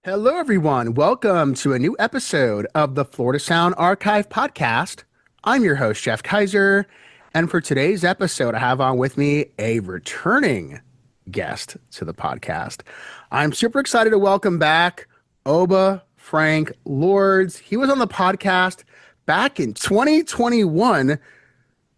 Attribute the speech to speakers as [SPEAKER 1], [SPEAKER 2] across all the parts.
[SPEAKER 1] Hello, everyone. Welcome to a new episode of the Florida Sound Archive podcast. I'm your host, Jeff Kaiser. And for today's episode, I have on with me a returning guest to the podcast. I'm super excited to welcome back Oba Frank Lords. He was on the podcast back in 2021.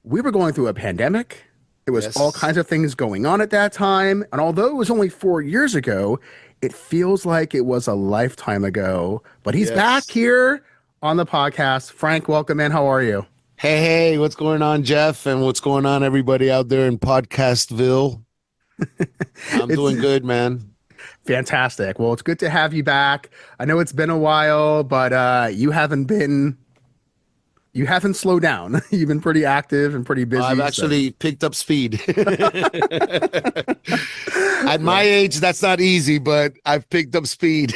[SPEAKER 1] We were going through a pandemic. There was all kinds of things going on at that time. And although it was only 4 years ago, it feels like it was a lifetime ago. But he's back here on the podcast. Frank, welcome in. How are you?
[SPEAKER 2] Hey, what's going on, Jeff? And what's going on, everybody out there in Podcastville? I'm doing good, man.
[SPEAKER 1] Fantastic. Well, it's good to have you back. I know it's been a while, but you haven't slowed down. You've been pretty active and pretty busy.
[SPEAKER 2] I've actually picked up speed. At my age, that's not easy, but I've picked up speed.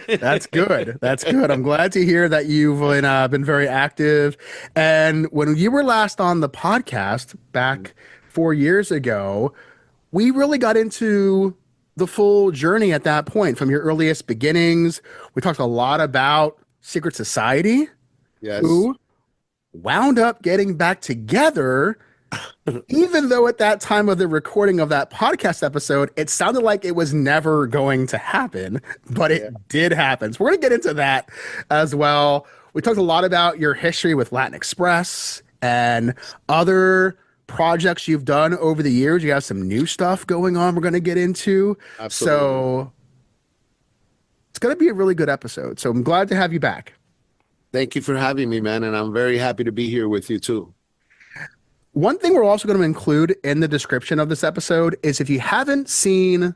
[SPEAKER 1] That's good. That's good. I'm glad to hear that you've been very active. And when you were last on the podcast back 4 years ago, we really got into the full journey at that point from your earliest beginnings. We talked a lot about Secret Society, who wound up getting back together, even though at that time of the recording of that podcast episode, it sounded like it was never going to happen, but it did happen. So we're going to get into that as well. We talked a lot about your history with Latin Express and other projects you've done over the years. You have some new stuff going on we're going to get into.
[SPEAKER 2] Absolutely.
[SPEAKER 1] So it's going to be a really good episode. So I'm glad to have you back.
[SPEAKER 2] Thank you for having me, man. And I'm very happy to be here with you, too.
[SPEAKER 1] One thing we're also going to include in the description of this episode is if you haven't seen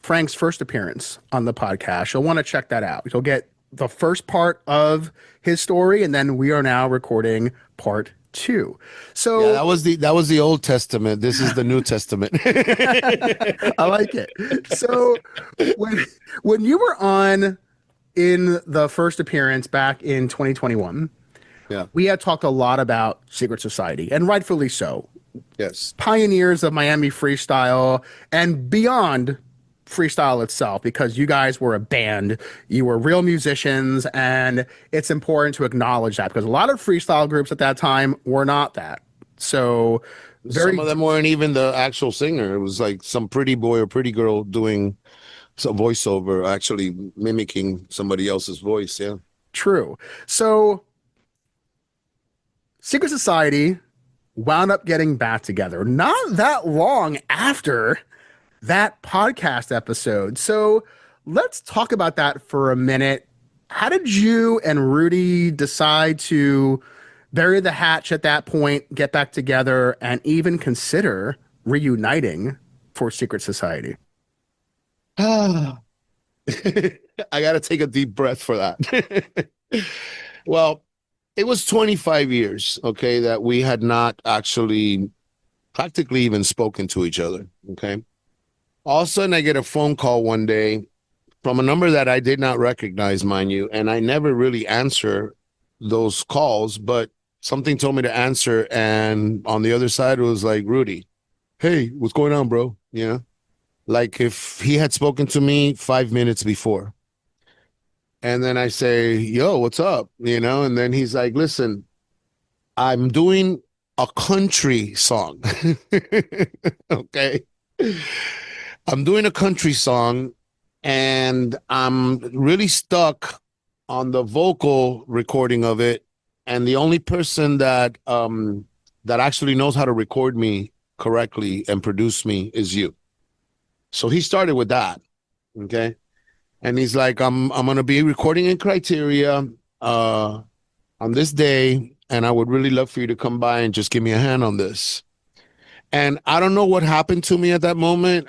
[SPEAKER 1] Frank's first appearance on the podcast, you'll want to check that out. You'll get the first part of his story, and then we are now recording part 2. So
[SPEAKER 2] that was the Old Testament. This is the New Testament.
[SPEAKER 1] I like it. So when you were on in the first appearance back in 2021, we had talked a lot about Secret Society, and rightfully so.
[SPEAKER 2] Yes.
[SPEAKER 1] Pioneers of Miami freestyle and beyond freestyle itself, because you guys were a band, you were real musicians, and it's important to acknowledge that because a lot of freestyle groups at that time were not that. So
[SPEAKER 2] some of them weren't even the actual singer. It was like some pretty boy or pretty girl doing some voiceover, actually mimicking somebody else's voice. Yeah.
[SPEAKER 1] True. So Secret Society wound up getting back together not that long after that podcast episode. So let's talk about that for a minute. How did you and Rudy decide to bury the hatch at that point, get back together, and even consider reuniting for Secret Society?
[SPEAKER 2] I got to take a deep breath for that. Well, it was 25 years, okay, that we had not actually practically even spoken to each other, okay? All of a sudden, I get a phone call one day from a number that I did not recognize, mind you, and I never really answer those calls, but something told me to answer, and on the other side, it was like, Rudy, hey, what's going on, bro? You know, like if he had spoken to me 5 minutes before. And then I say, yo, what's up? You know, and then he's like, listen, I'm doing a country song. Okay. I'm doing a country song and I'm really stuck on the vocal recording of it. And the only person that actually knows how to record me correctly and produce me is you. So he started with that. Okay. And he's like, I'm going to be recording in Criteria on this day, and I would really love for you to come by and just give me a hand on this. And I don't know what happened to me at that moment.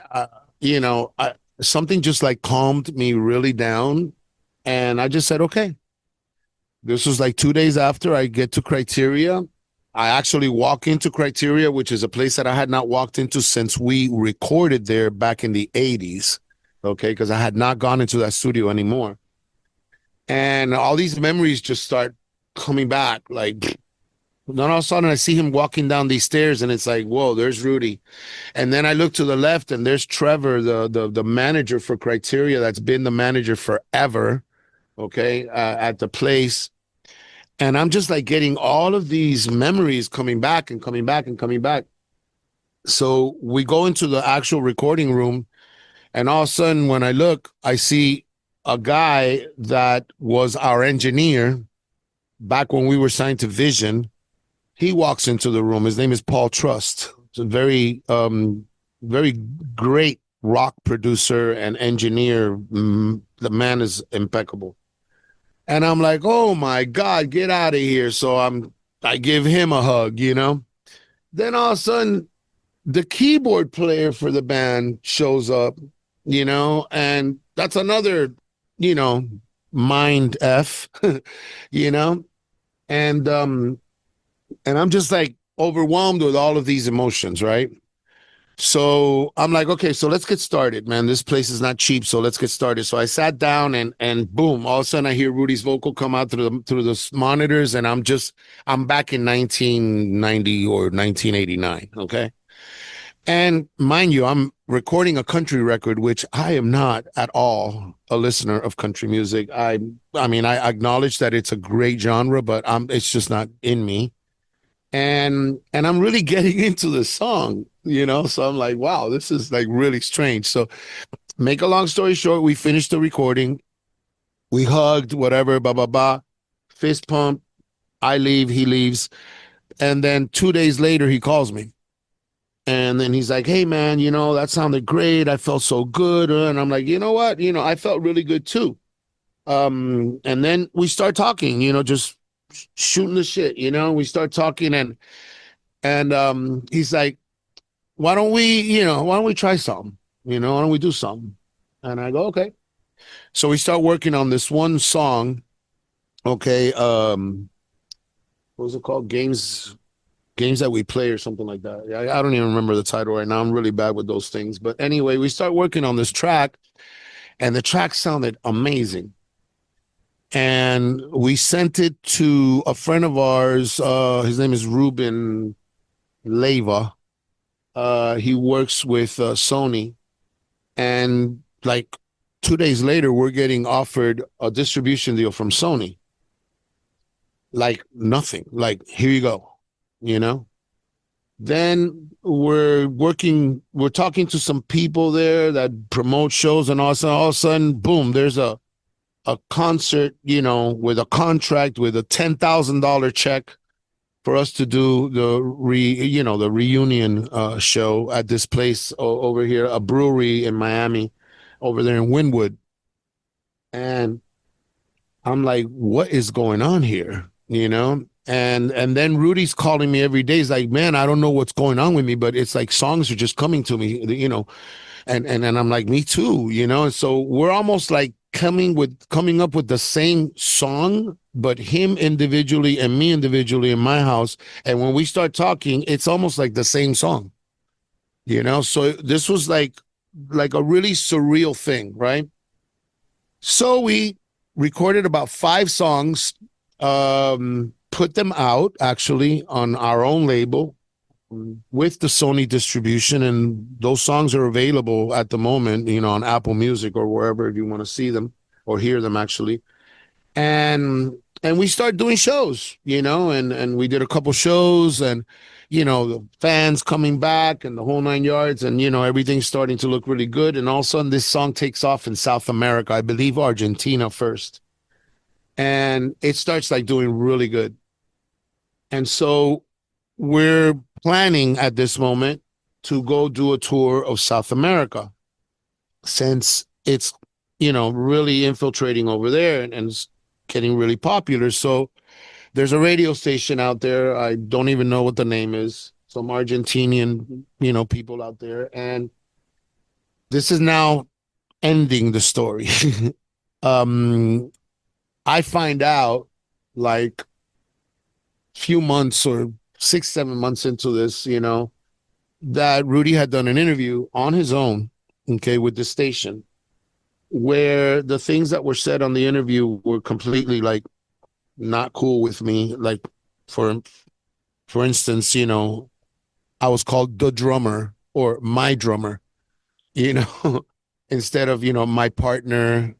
[SPEAKER 2] Something just like calmed me really down. And I just said, okay. This was like 2 days after I get to Criteria. I actually walk into Criteria, which is a place that I had not walked into since we recorded there back in the 80s. Okay, because I had not gone into that studio anymore. And all these memories just start coming back. Like, Then all of a sudden I see him walking down these stairs, and it's like, whoa, there's Rudy. And then I look to the left, and there's Trevor, the manager for Criteria, that's been the manager forever, okay, at the place. And I'm just like getting all of these memories coming back and coming back and coming back. So we go into the actual recording room, and all of a sudden, when I look, I see a guy that was our engineer back when we were signed to Vision. He walks into the room. His name is Paul Trust. It's a very great rock producer and engineer. The man is impeccable. And I'm like, oh my God, get out of here. So I give him a hug, you know. Then all of a sudden, the keyboard player for the band shows up, you know, and that's another, you know, mind F, you know, and I'm just like overwhelmed with all of these emotions, right? So I'm like, okay, so let's get started, man. This place is not cheap, so let's get started. So I sat down, and boom, all of a sudden I hear Rudy's vocal come out through the monitors, and I'm back in 1990 or 1989, okay? And mind you, I'm recording a country record, which I am not at all a listener of country music. I mean, I acknowledge that it's a great genre, but it's just not in me. And I'm really getting into the song, you know. So I'm like, wow, this is like really strange. So make a long story short, we finished the recording. We hugged, whatever, blah, blah, blah. Fist pump. I leave, he leaves. And then 2 days later, he calls me. And then he's like, hey, man, you know, that sounded great. I felt so good. And I'm like, you know what? You know, I felt really good too. And then we start talking, you know, just shooting the shit, you know. We start talking, and he's like, why don't we try something? You know, why don't we do something? And I go, okay. So we start working on this one song. Okay. What was it called? Games that we play or something like that. I don't even remember the title right now. I'm really bad with those things. But anyway, we start working on this track, and the track sounded amazing. And we sent it to a friend of ours. His name is Ruben Leva. He works with Sony. And like 2 days later, we're getting offered a distribution deal from Sony. Like nothing. Like, here you go, you know? Then we're talking to some people there that promote shows, and all of a sudden, boom, there's a concert, you know, with a contract with a $10,000 check for us to do the reunion show at this place over here, a brewery in Miami, over there in Wynwood. And I'm like, what is going on here? You know? And then Rudy's calling me every day. He's like, man, I don't know what's going on with me, but it's like songs are just coming to me, you know. And I'm like, me too, you know. And so we're almost like coming up with the same song, but him individually and me individually in my house. And when we start talking, it's almost like the same song, you know. So this was like a really surreal thing, right? So we recorded about 5 songs, put them out actually on our own label with the Sony distribution, and those songs are available at the moment, you know, on Apple Music or wherever you want to see them or hear them actually. And we start doing shows, you know, and we did a couple shows, and you know, the fans coming back and the whole 9 yards, and you know, everything's starting to look really good. And all of a sudden this song takes off in South America, I believe Argentina first. And it starts like doing really good. And so we're planning at this moment to go do a tour of South America, since it's, you know, really infiltrating over there, and it's getting really popular. So there's a radio station out there. I don't even know what the name is. Some Argentinian, you know, people out there. And this is now ending the story. I find out like few months or 6-7 months into this, you know, that Rudy had done an interview on his own, okay, with the station, where the things that were said on the interview were completely like not cool with me, like for For instance, I was called the drummer or my drummer, you know, instead of, my partner,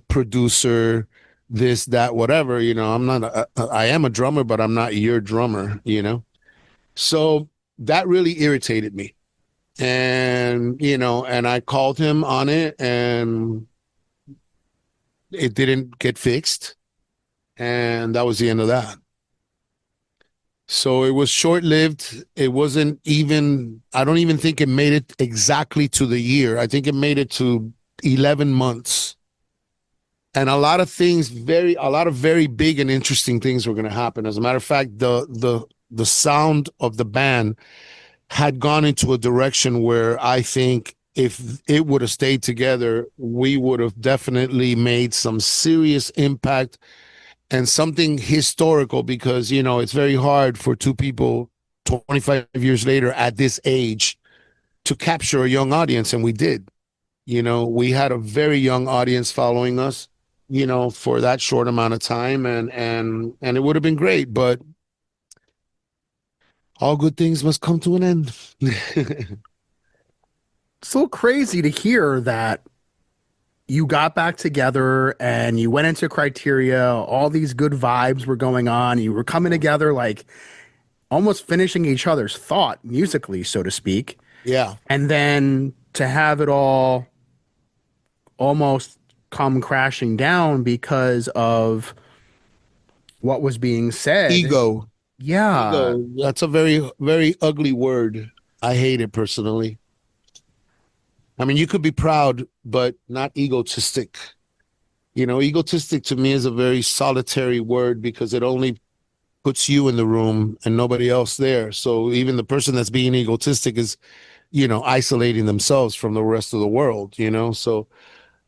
[SPEAKER 2] producer, this, that, whatever, I'm not, I am a drummer, but I'm not your drummer. So that really irritated me. And I called him on it and it didn't get fixed. And that was the end of that. So it was short lived. It wasn't even, I don't even think it made it exactly to the year. I think it made it to 11 months. And a lot of very big and interesting things were going to happen. As a matter of fact, the sound of the band had gone into a direction where I think if it would have stayed together, we would have definitely made some serious impact and something historical because, it's very hard for two people 25 years later at this age to capture a young audience. And we did. We had a very young audience following us, for that short amount of time. And it would have been great, but all good things must come to an end.
[SPEAKER 1] So crazy to hear that you got back together and you went into criteria, all these good vibes were going on, you were coming together like almost finishing each other's thought musically, so to speak.
[SPEAKER 2] Yeah.
[SPEAKER 1] And then to have it all almost come crashing down because of what was being said.
[SPEAKER 2] Ego.
[SPEAKER 1] Yeah.
[SPEAKER 2] Ego. That's a very, very ugly word. I hate it personally. I mean, you could be proud, but not egotistic. Egotistic to me is a very solitary word because it only puts you in the room and nobody else there. So even the person that's being egotistic is, isolating themselves from the rest of the world. So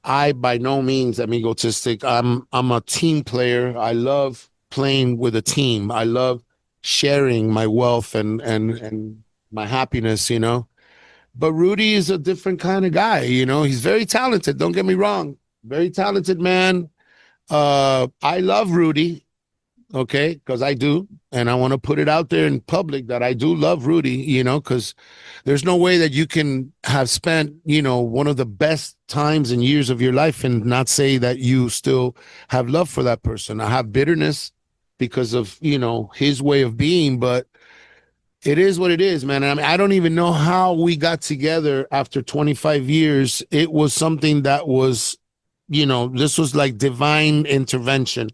[SPEAKER 2] I by no means am egotistic. I'm a team player. I love playing with a team. I love sharing my wealth and my happiness. But Rudy is a different kind of guy. He's very talented. Don't get me wrong. Very talented man. I love Rudy, okay, because I do. And I want to put it out there in public that I do love Rudy, because there's no way that you can have spent, one of the best times and years of your life and not say that you still have love for that person. I have bitterness because of, his way of being, but it is what it is, man. I mean, I don't even know how we got together after 25 years. It was something that was, this was like divine intervention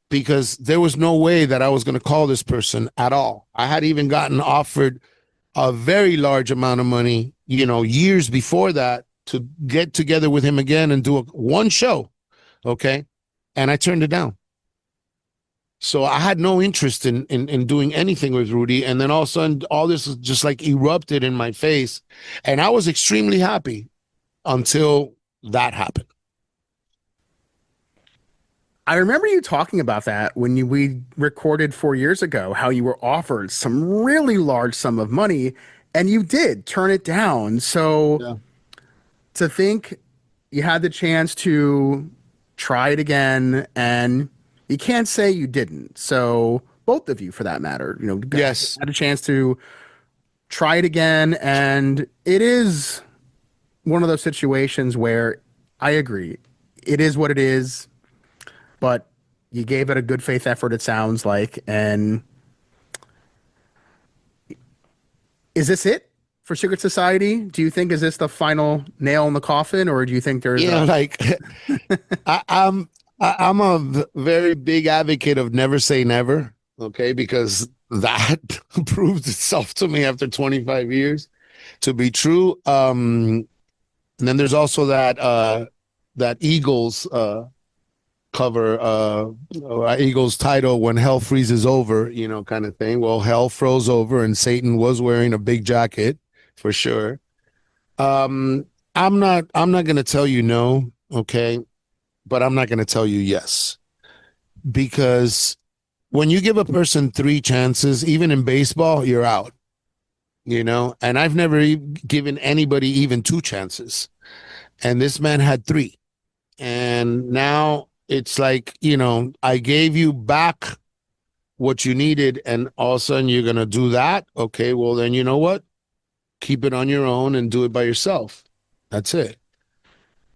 [SPEAKER 2] because there was no way that I was going to call this person at all. I had even gotten offered a very large amount of money, years before that to get together with him again and do one show. Okay. And I turned it down. So I had no interest in doing anything with Rudy. And then all of a sudden, all this just like erupted in my face. And I was extremely happy until that happened.
[SPEAKER 1] I remember you talking about that when we recorded 4 years ago, how you were offered some really large sum of money and you did turn it down. So
[SPEAKER 2] Yeah.
[SPEAKER 1] to think you had the chance to try it again and you can't say you didn't. So both of you, for that matter,
[SPEAKER 2] Yes.
[SPEAKER 1] had a chance to try it again. And it is one of those situations where I agree. It is what it is, but you gave it a good faith effort, it sounds like. And is this it for Secret Society? Do you think is this the final nail in the coffin, or do you think there's
[SPEAKER 2] Yeah,
[SPEAKER 1] a
[SPEAKER 2] like I, I'm I'm a very big advocate of never say never, okay, because that proved itself to me after 25 years to be true. And then there's also that Eagles cover Eagles title when hell freezes over, kind of thing. Well, hell froze over and Satan was wearing a big jacket for sure. Um, I'm not gonna tell you no, okay, but I'm not gonna tell you yes because when you give a person three chances, even in baseball, you're out. And I've never given anybody even two chances, and this man had three, and now it's like I gave you back what you needed, and all of a sudden you're gonna do that. Okay, well then you know what? Keep it on your own and do it by yourself. That's it.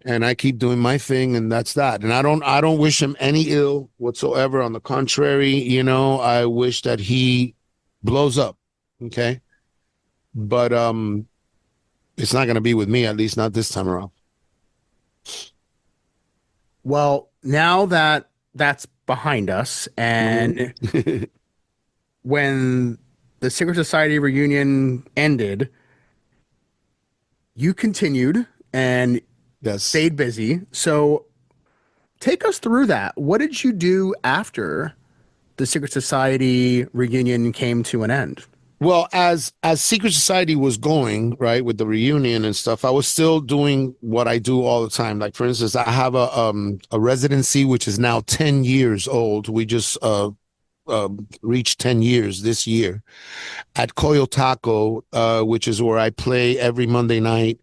[SPEAKER 2] And I keep doing my thing, and that's that. And I don't wish him any ill whatsoever. On the contrary, I wish that he blows up. Okay. But it's not gonna be with me, at least not this time around.
[SPEAKER 1] Well, now that that's behind us, and
[SPEAKER 2] Mhm.
[SPEAKER 1] when the Secret Society reunion ended, you continued and
[SPEAKER 2] Yes.
[SPEAKER 1] stayed busy. So take us through that. What did you do after the Secret Society reunion came to an end?
[SPEAKER 2] Well, as Secret Society was going, right, with the reunion and stuff, I was still doing what I do all the time. Like for instance, I have a residency which is now 10 years old. We just reached 10 years this year at Coyo Taco, which is where I play every Monday night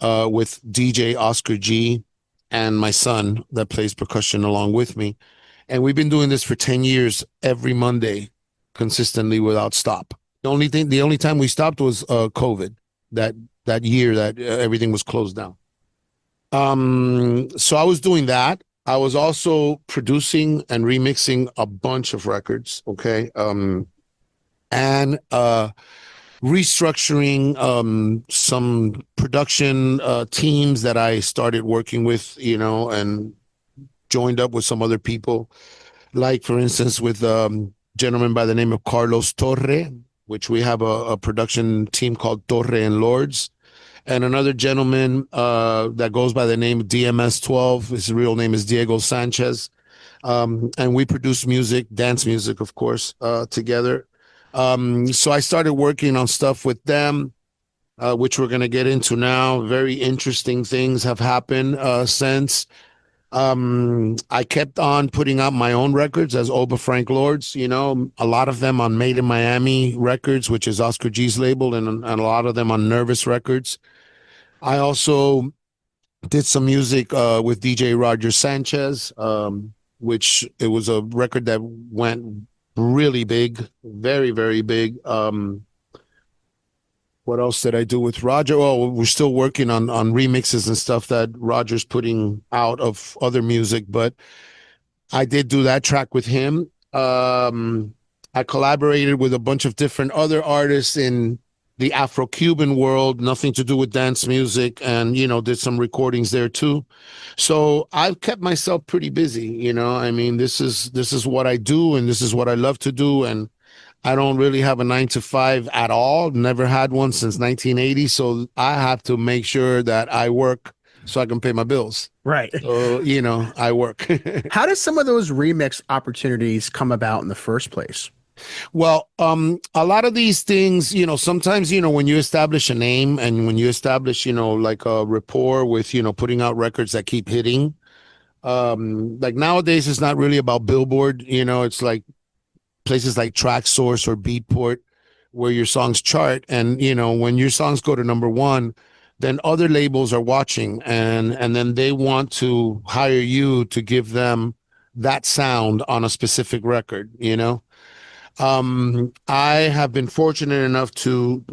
[SPEAKER 2] with DJ Oscar G and my son that plays percussion along with me. And we've been doing this for 10 years every Monday consistently without stop. The only time we stopped was COVID, that that year that everything was closed down. So I was doing that. I was also producing and remixing a bunch of records, okay? And restructuring some production teams that I started working with, and joined up with some other people, like for instance with gentleman by the name of Carlos Torre, which we have a production team called Torre and Lords, and another gentleman that goes by the name of DMS12. His real name is Diego Sanchez. And we produce music, dance music, of course, together. So I started working on stuff with them, which we're going to get into now. Very interesting things have happened since. I kept on putting out my own records as Oba Frank Lords, a lot of them on Made in Miami Records, which is Oscar G's label, and a lot of them on Nervous Records. I also did some music with DJ Roger Sanchez, which it was a record that went really big, very, very big. What else did I do with Roger? Oh, we're still working on remixes and stuff that Roger's putting out of other music, but I did do that track with him. I collaborated with a bunch of different other artists in the Afro-Cuban world, nothing to do with dance music, and did some recordings there too. So I've kept myself pretty busy. I mean, this is what I do, and this is what I love to do, and I don't really have a 9 to 5 at all. Never had one since 1980. So I have to make sure that I work so I can pay my bills.
[SPEAKER 1] Right.
[SPEAKER 2] So, I work.
[SPEAKER 1] How does some of those remix opportunities come about in the first place?
[SPEAKER 2] Well, a lot of these things, sometimes, when you establish a name and when you establish, like a rapport with, putting out records that keep hitting, like nowadays, it's not really about Billboard, it's like places like TrackSource or Beatport where your songs chart. And, when your songs go to number one, then other labels are watching and then they want to hire you to give them that sound on a specific record. I have been fortunate enough to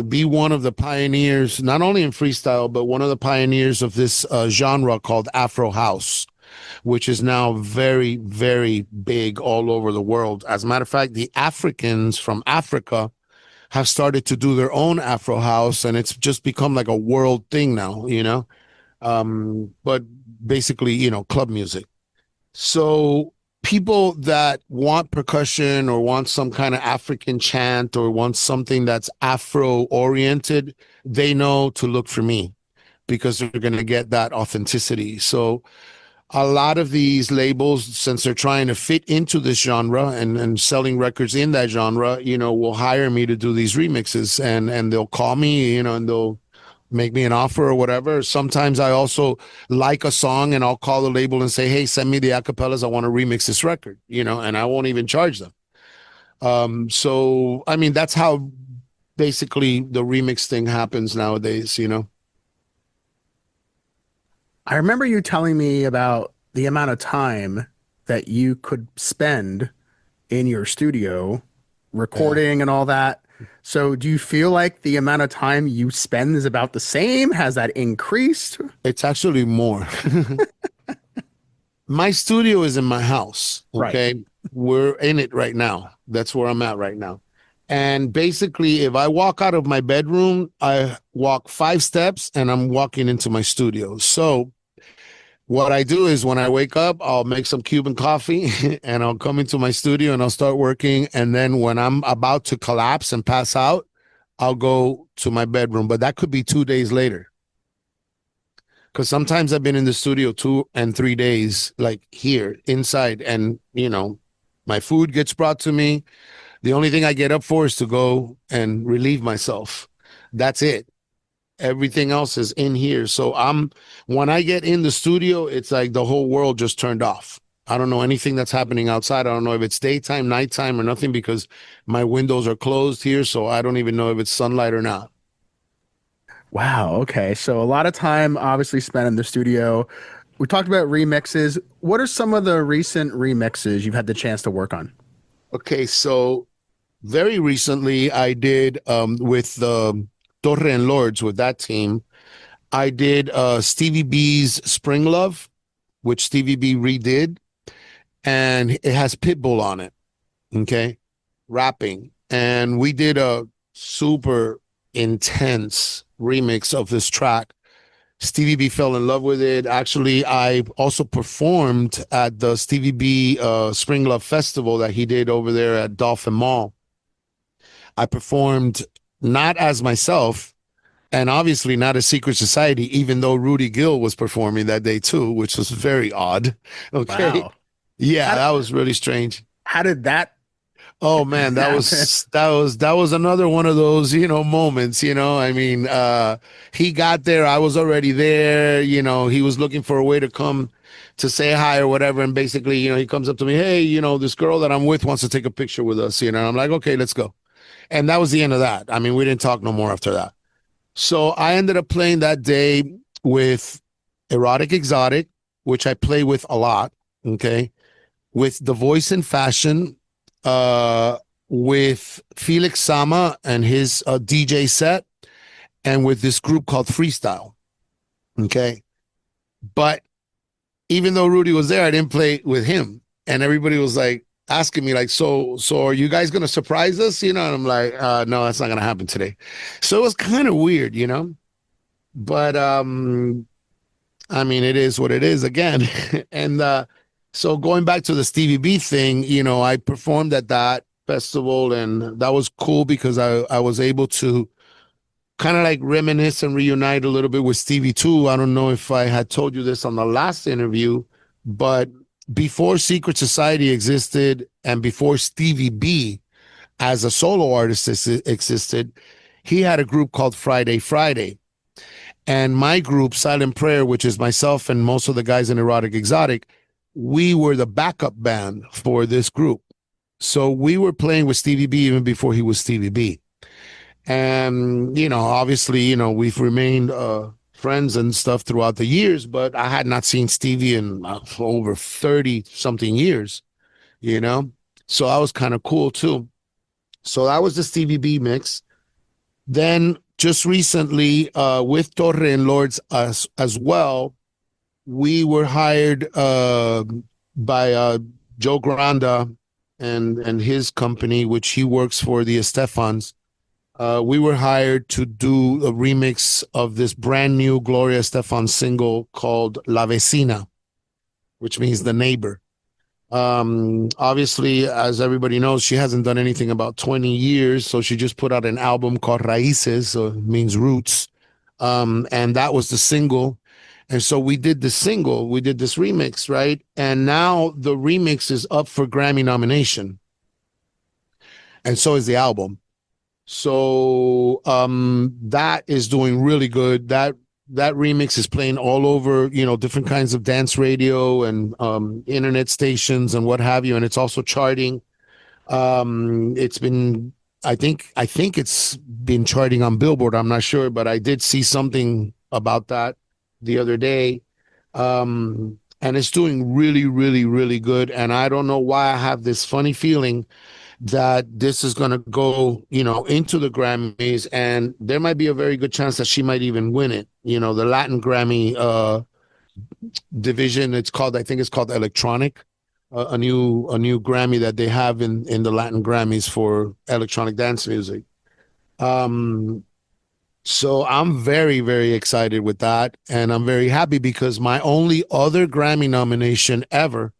[SPEAKER 2] be one of the pioneers, not only in freestyle, but one of the pioneers of this genre called Afro House, which is now very, very big all over the world. As a matter of fact, the Africans from Africa have started to do their own Afro House, and it's just become like a world thing now. But basically, club music. So people that want percussion or want some kind of African chant or want something that's Afro oriented, they know to look for me because they're going to get that authenticity. So a lot of these labels, since they're trying to fit into this genre and selling records in that genre, will hire me to do these remixes and they'll call me, and they'll make me an offer or whatever. Sometimes I also like a song and I'll call the label and say, hey, send me the acapellas. I want to remix this record, and I won't even charge them. So, I mean, that's how basically the remix thing happens nowadays.
[SPEAKER 1] I remember you telling me about the amount of time that you could spend in your studio
[SPEAKER 2] Yeah,
[SPEAKER 1] recording and all that. So do you feel like the amount of time you spend is about the same? Has that increased?
[SPEAKER 2] it's actually more. My studio is in my house.
[SPEAKER 1] Right.
[SPEAKER 2] Okay. We're in it right now. That's where I'm at right now. And basically, if I walk out of my bedroom, I walk 5 steps and I'm walking into my studio. So, what I do is when I wake up, I'll make some Cuban coffee and I'll come into my studio and I'll start working. And then when I'm about to collapse and pass out, I'll go to my bedroom. But that could be 2 days later. Because sometimes I've been in the studio 2 and 3 days, like here inside, and my food gets brought to me. The only thing I get up for is to go and relieve myself. That's it. Everything else is in here. So when I get in the studio, it's like the whole world just turned off. I don't know anything that's happening outside. I don't know if it's daytime, nighttime, or nothing because my windows are closed here. So I don't even know if it's sunlight or not.
[SPEAKER 1] Wow. Okay. So a lot of time obviously spent in the studio. We talked about remixes. What are some of the recent remixes you've had the chance to work on?
[SPEAKER 2] Okay. So very recently, I did with the Torre and Lords with that team. I did Stevie B's Spring Love, which Stevie B redid, and it has Pitbull on it. Okay, rapping, and we did a super intense remix of this track. Stevie B fell in love with it. Actually, I also performed at the Stevie B Spring Love Festival that he did over there at Dolphin Mall. I performed not as myself, and obviously not a secret society, even though Rudy Gil was performing that day too, which was very odd. Okay.
[SPEAKER 1] Wow.
[SPEAKER 2] Yeah,
[SPEAKER 1] How,
[SPEAKER 2] that was really strange.
[SPEAKER 1] how did that
[SPEAKER 2] Oh man, that
[SPEAKER 1] happen?
[SPEAKER 2] was another one of those, moments, I mean, he got there, I was already there, he was looking for a way to come to say hi or whatever. And basically, he comes up to me, hey, this girl that I'm with wants to take a picture with us, I'm like, okay, let's go. And that was the end of that. I mean, we didn't talk no more after that. So I ended up playing that day with Erotic Exotic, which I play with a lot. Okay. With The Voice in Fashion, uh, with Felix Sama and his DJ set, and with this group called Freestyle. Okay. But even though Rudy was there, I didn't play with him. And everybody was like asking me, like, so are you guys gonna surprise us? And I'm like, no, that's not gonna happen today. So it was kind of weird, But I mean, it is what it is again. And so going back to the Stevie B thing, I performed at that festival and that was cool because I was able to kind of like reminisce and reunite a little bit with Stevie too. I don't know if I had told you this on the last interview, but before Secret Society existed and before Stevie B as a solo artist existed, he had a group called Friday Friday. And my group, Silent Prayer, which is myself and most of the guys in Erotic Exotic, we were the backup band for this group. So we were playing with Stevie B even before he was Stevie B. And, obviously, we've remained friends and stuff throughout the years, but I had not seen Stevie in over 30 something years, you know? So that was kind of cool too. So that was the Stevie B mix. Then just recently, with Torre and Lords as well, we were hired by Joe Granda and his company, which he works for, the Estefans. We were hired to do a remix of this brand new Gloria Estefan single called La Vecina, which means the neighbor. Obviously, as everybody knows, she hasn't done anything about 20 years. So she just put out an album called Raíces, so it means roots. And that was the single. And so we did the single, we did this remix, right? And now the remix is up for Grammy nomination. And so is the album. So that is doing really good. That remix is playing all over, different kinds of dance radio and internet stations and what have you. And it's also charting. It's been, I think it's been charting on Billboard. I'm not sure, but I did see something about that the other day. and it's doing really, really, really good. And I don't know why I have this funny feeling that this is going to go, into the Grammys, and there might be a very good chance that she might even win it. The Latin Grammy division. I think it's called Electronic, a new Grammy that they have in the Latin Grammys for electronic dance music. So I'm very, very excited with that, and I'm very happy because my only other Grammy nomination ever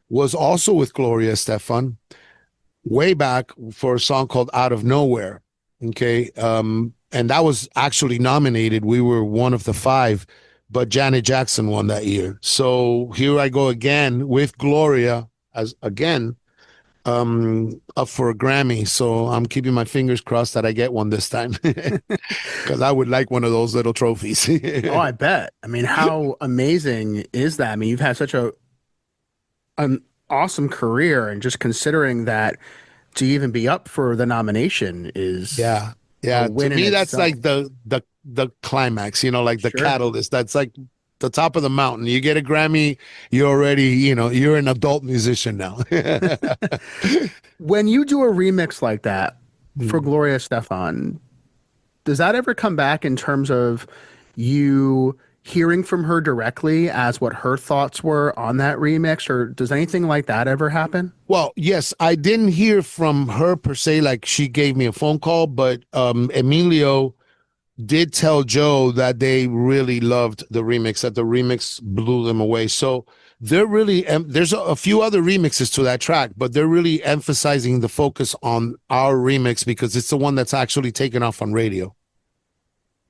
[SPEAKER 2] was also with Gloria Estefan, way back, for a song called Out of Nowhere. Okay. And that was actually nominated. We were one of the five, but Janet Jackson won that year. So here I go again with Gloria as again, up for a Grammy. So I'm keeping my fingers crossed that I get one this time, because I would like one of those little trophies.
[SPEAKER 1] Oh, I bet. I mean, how amazing is that? I mean, you've had such an awesome career, and just considering that to even be up for the nomination is
[SPEAKER 2] Yeah.
[SPEAKER 1] a
[SPEAKER 2] Yeah. To
[SPEAKER 1] win in
[SPEAKER 2] me, that's
[SPEAKER 1] itself.
[SPEAKER 2] like the climax, like the
[SPEAKER 1] Sure.
[SPEAKER 2] catalyst. That's like the top of the mountain. You get a Grammy, you're already, you're an adult musician now.
[SPEAKER 1] When you do a remix like that for
[SPEAKER 2] Mm.
[SPEAKER 1] Gloria Estefan, does that ever come back in terms of you hearing from her directly as what her thoughts were on that remix, or does anything like that ever happen?
[SPEAKER 2] Well, yes, I didn't hear from her per se, like she gave me a phone call, but Emilio did tell Joe that they really loved the remix, that the remix blew them away. So they're really, there's a few other remixes to that track, but they're really emphasizing the focus on our remix because it's the one that's actually taken off on radio.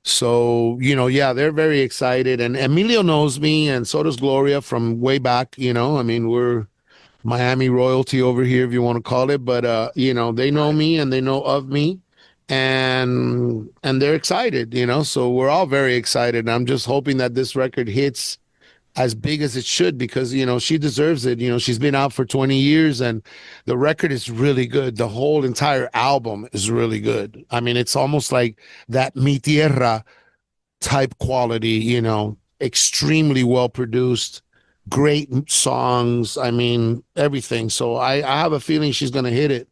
[SPEAKER 2] So, yeah, they're very excited. And Emilio knows me, and so does Gloria from way back. I mean, we're Miami royalty over here, if you want to call it. But they know
[SPEAKER 1] Right.
[SPEAKER 2] me and they know of me, and they're excited. So we're all very excited. I'm just hoping that this record hits as big as it should, because she deserves it. She's been out for 20 years, and the record is really good. The whole entire album is really good. I mean, it's almost like that Mi Tierra type quality, extremely well produced, great songs. I mean, everything. So I have a feeling she's going to hit it.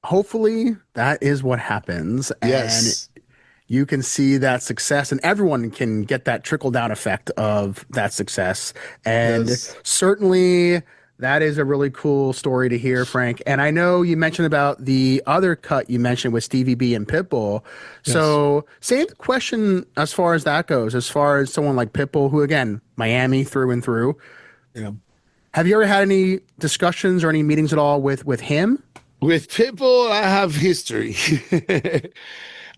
[SPEAKER 1] Hopefully that is what happens, and
[SPEAKER 2] Yes.
[SPEAKER 1] you can see that success, and everyone can get that trickle down effect of that success. And
[SPEAKER 2] Yes.
[SPEAKER 1] certainly that is a really cool story to hear, Frank. And I know you mentioned about the other cut you mentioned with Stevie B and Pitbull.
[SPEAKER 2] Yes.
[SPEAKER 1] So, same question as far as that goes, as far as someone like Pitbull, who again, Miami through and through.
[SPEAKER 2] Yeah.
[SPEAKER 1] Have you ever had any discussions or any meetings at all with him?
[SPEAKER 2] With Pitbull, I have history.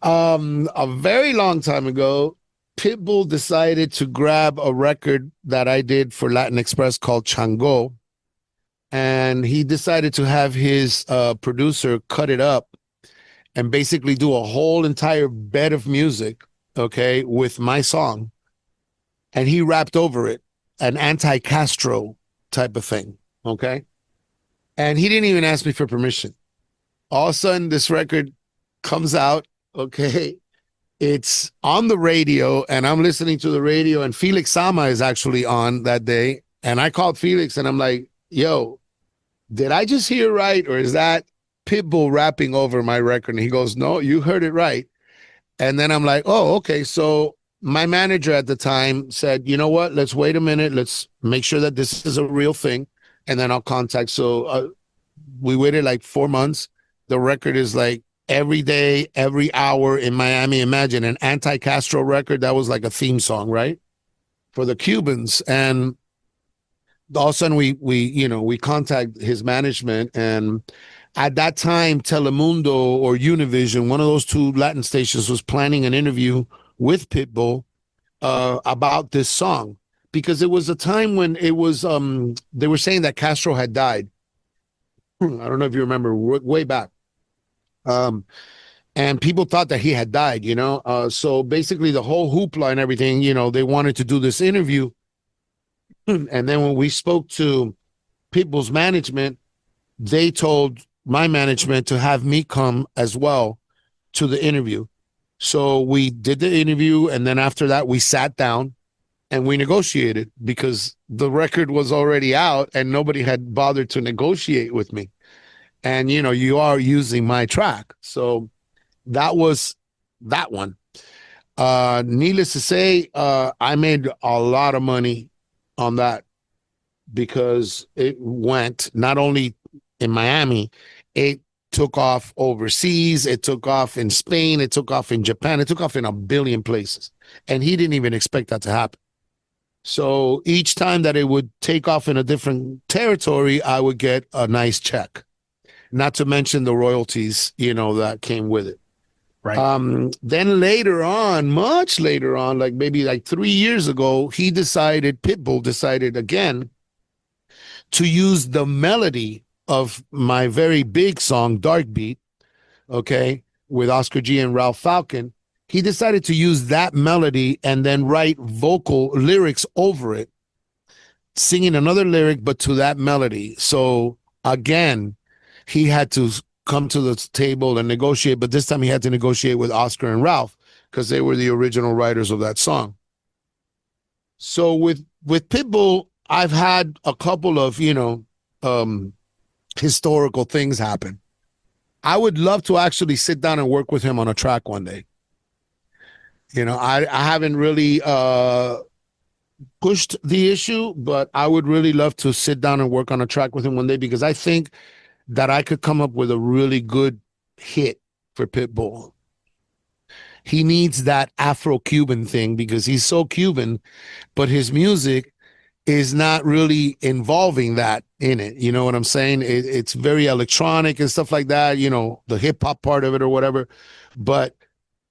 [SPEAKER 2] A very long time ago, Pitbull decided to grab a record that I did for Latin Express called Chango, and he decided to have his producer cut it up and basically do a whole entire bed of music, okay, with my song, and he rapped over it, an anti-Castro type of thing, okay, and he didn't even ask me for permission. All of a sudden, this record comes out, okay, it's on the radio, and I'm listening to the radio, and Felix Sama is actually on that day, and I called Felix, and I'm like, yo, did I just hear right, or is that Pitbull rapping over my record? And he goes, no, you heard it right. And then I'm like, oh, okay. So my manager at the time said, you know what, let's wait a minute, let's make sure that this is a real thing, and then I'll contact. So we waited like 4 months. The record is like every day, every hour in Miami. Imagine an anti-Castro record. That was like a theme song, right, for the Cubans. And all of a sudden we contact his management, and at that time Telemundo or Univision, one of those two Latin stations, was planning an interview with Pitbull about this song, because it was a time when it was they were saying that Castro had died. I don't know if you remember, way back. And people thought that he had died, so basically the whole hoopla and everything, they wanted to do this interview. And then when we spoke to Pitbull's management, they told my management to have me come as well to the interview. So we did the interview, and then after that, we sat down and we negotiated because the record was already out and nobody had bothered to negotiate with me. And you are using my track, so that was that one. Needless to say, I made a lot of money on that because it went not only in Miami, it took off overseas, it took off in Spain, it took off in Japan, it took off in a billion places. And he didn't even expect that to happen. So each time that it would take off in a different territory, I would get a nice check. Not to mention the royalties, that came with it.
[SPEAKER 1] Right.
[SPEAKER 2] Then later on, much later on, like maybe like 3 years ago, Pitbull decided again to use the melody of my very big song, Dark Beat, okay, with Oscar G and Ralph Falcon. He decided to use that melody and then write vocal lyrics over it, singing another lyric, but to that melody. So again, he had to come to the table and negotiate, but this time he had to negotiate with Oscar and Ralph because they were the original writers of that song. So with Pitbull, I've had a couple of, historical things happen. I would love to actually sit down and work with him on a track one day. I haven't really pushed the issue, but I would really love to sit down and work on a track with him one day because I think that I could come up with a really good hit for Pitbull. He needs that Afro-Cuban thing because he's so Cuban, but his music is not really involving that in it. You know what I'm saying? It's very electronic and stuff like that, the hip hop part of it or whatever. But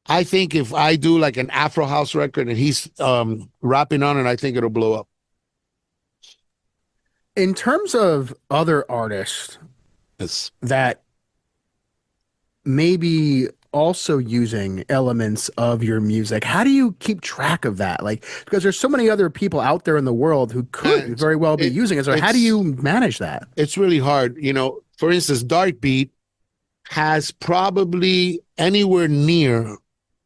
[SPEAKER 2] I think if I do like an Afro house record and he's rapping on it, I think it'll blow up.
[SPEAKER 1] In terms of other artists that maybe also using elements of your music, how do you keep track of that? Like, because there's so many other people out there in the world who could very well be using it. So how do you manage that?
[SPEAKER 2] It's really hard. For instance, Dark Beat has probably anywhere near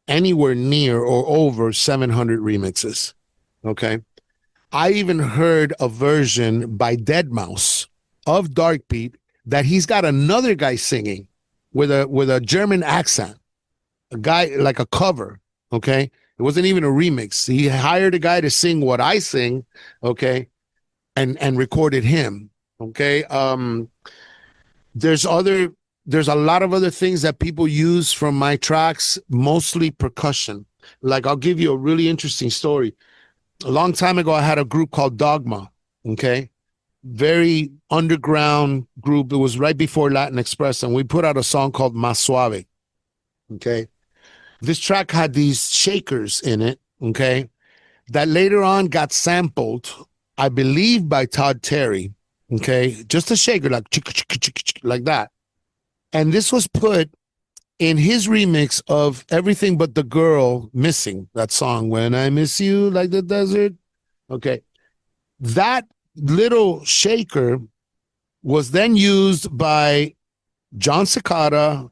[SPEAKER 2] or over 700 remixes. Okay. I even heard a version by Deadmau5 of Dark Beat that he's got another guy singing with a German accent, a guy like a cover. Okay. It wasn't even a remix. He hired a guy to sing what I sing. Okay. And recorded him. Okay. There's a lot of other things that people use from my tracks, mostly percussion. Like, I'll give you a really interesting story. A long time ago, I had a group called Dogma, okay? Very underground group. It was right before Latin Express, and we put out a song called Más Suave, okay? This track had these shakers in it, okay, that later on got sampled, I believe, by Todd Terry, okay? Just a shaker, like that. And this was put in his remix of Everything But the Girl Missing, that song, When I Miss You Like the Desert. Okay. That little shaker was then used by John Cicada,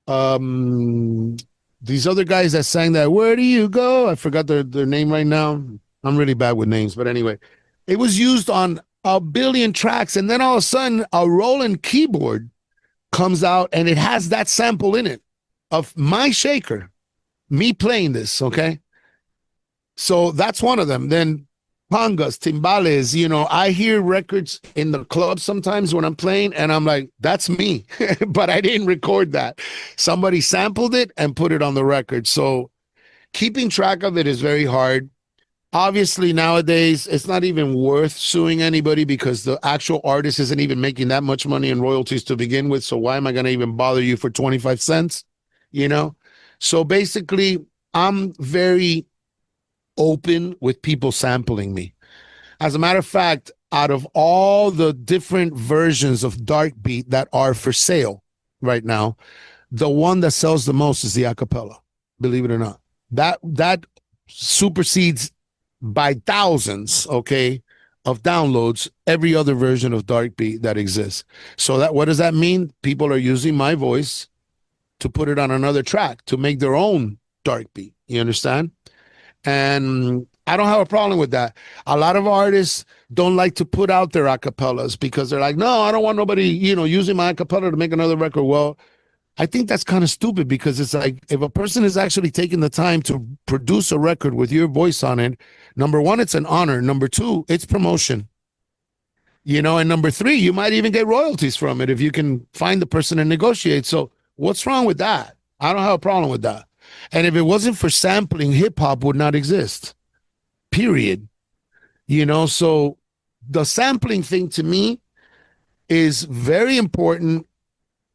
[SPEAKER 2] these other guys that sang that, Where Do You Go? I forgot their name right now. I'm really bad with names, but anyway, it was used on a billion tracks. And then all of a sudden, a Roland keyboard comes out and it has that sample in it of my shaker, me playing this, okay? So that's one of them. Then congas, timbales, I hear records in the club sometimes when I'm playing and I'm like, that's me, but I didn't record that. Somebody sampled it and put it on the record. So keeping track of it is very hard. Obviously, nowadays, it's not even worth suing anybody because the actual artist isn't even making that much money in royalties to begin with. So why am I going to even bother you for 25 cents? So basically, I'm very open with people sampling me. As a matter of fact, out of all the different versions of Dark Beat that are for sale right now, the one that sells the most is the acapella, believe it or not. That supersedes by thousands, okay, of downloads every other version of Dark Beat that exists. So what does that mean? People are using my voice to put it on another track to make their own Dark Beat. You understand? And I don't have a problem with that. A lot of artists don't like to put out their acapellas because they're like, no, I don't want nobody, using my acapella to make another record. Well, I think that's kind of stupid because it's like if a person is actually taking the time to produce a record with your voice on it, number one, it's an honor. Number two, it's promotion. And number three, you might even get royalties from it if you can find the person and negotiate. So what's wrong with that? I don't have a problem with that. And if it wasn't for sampling, hip hop would not exist. Period. So the sampling thing to me is very important.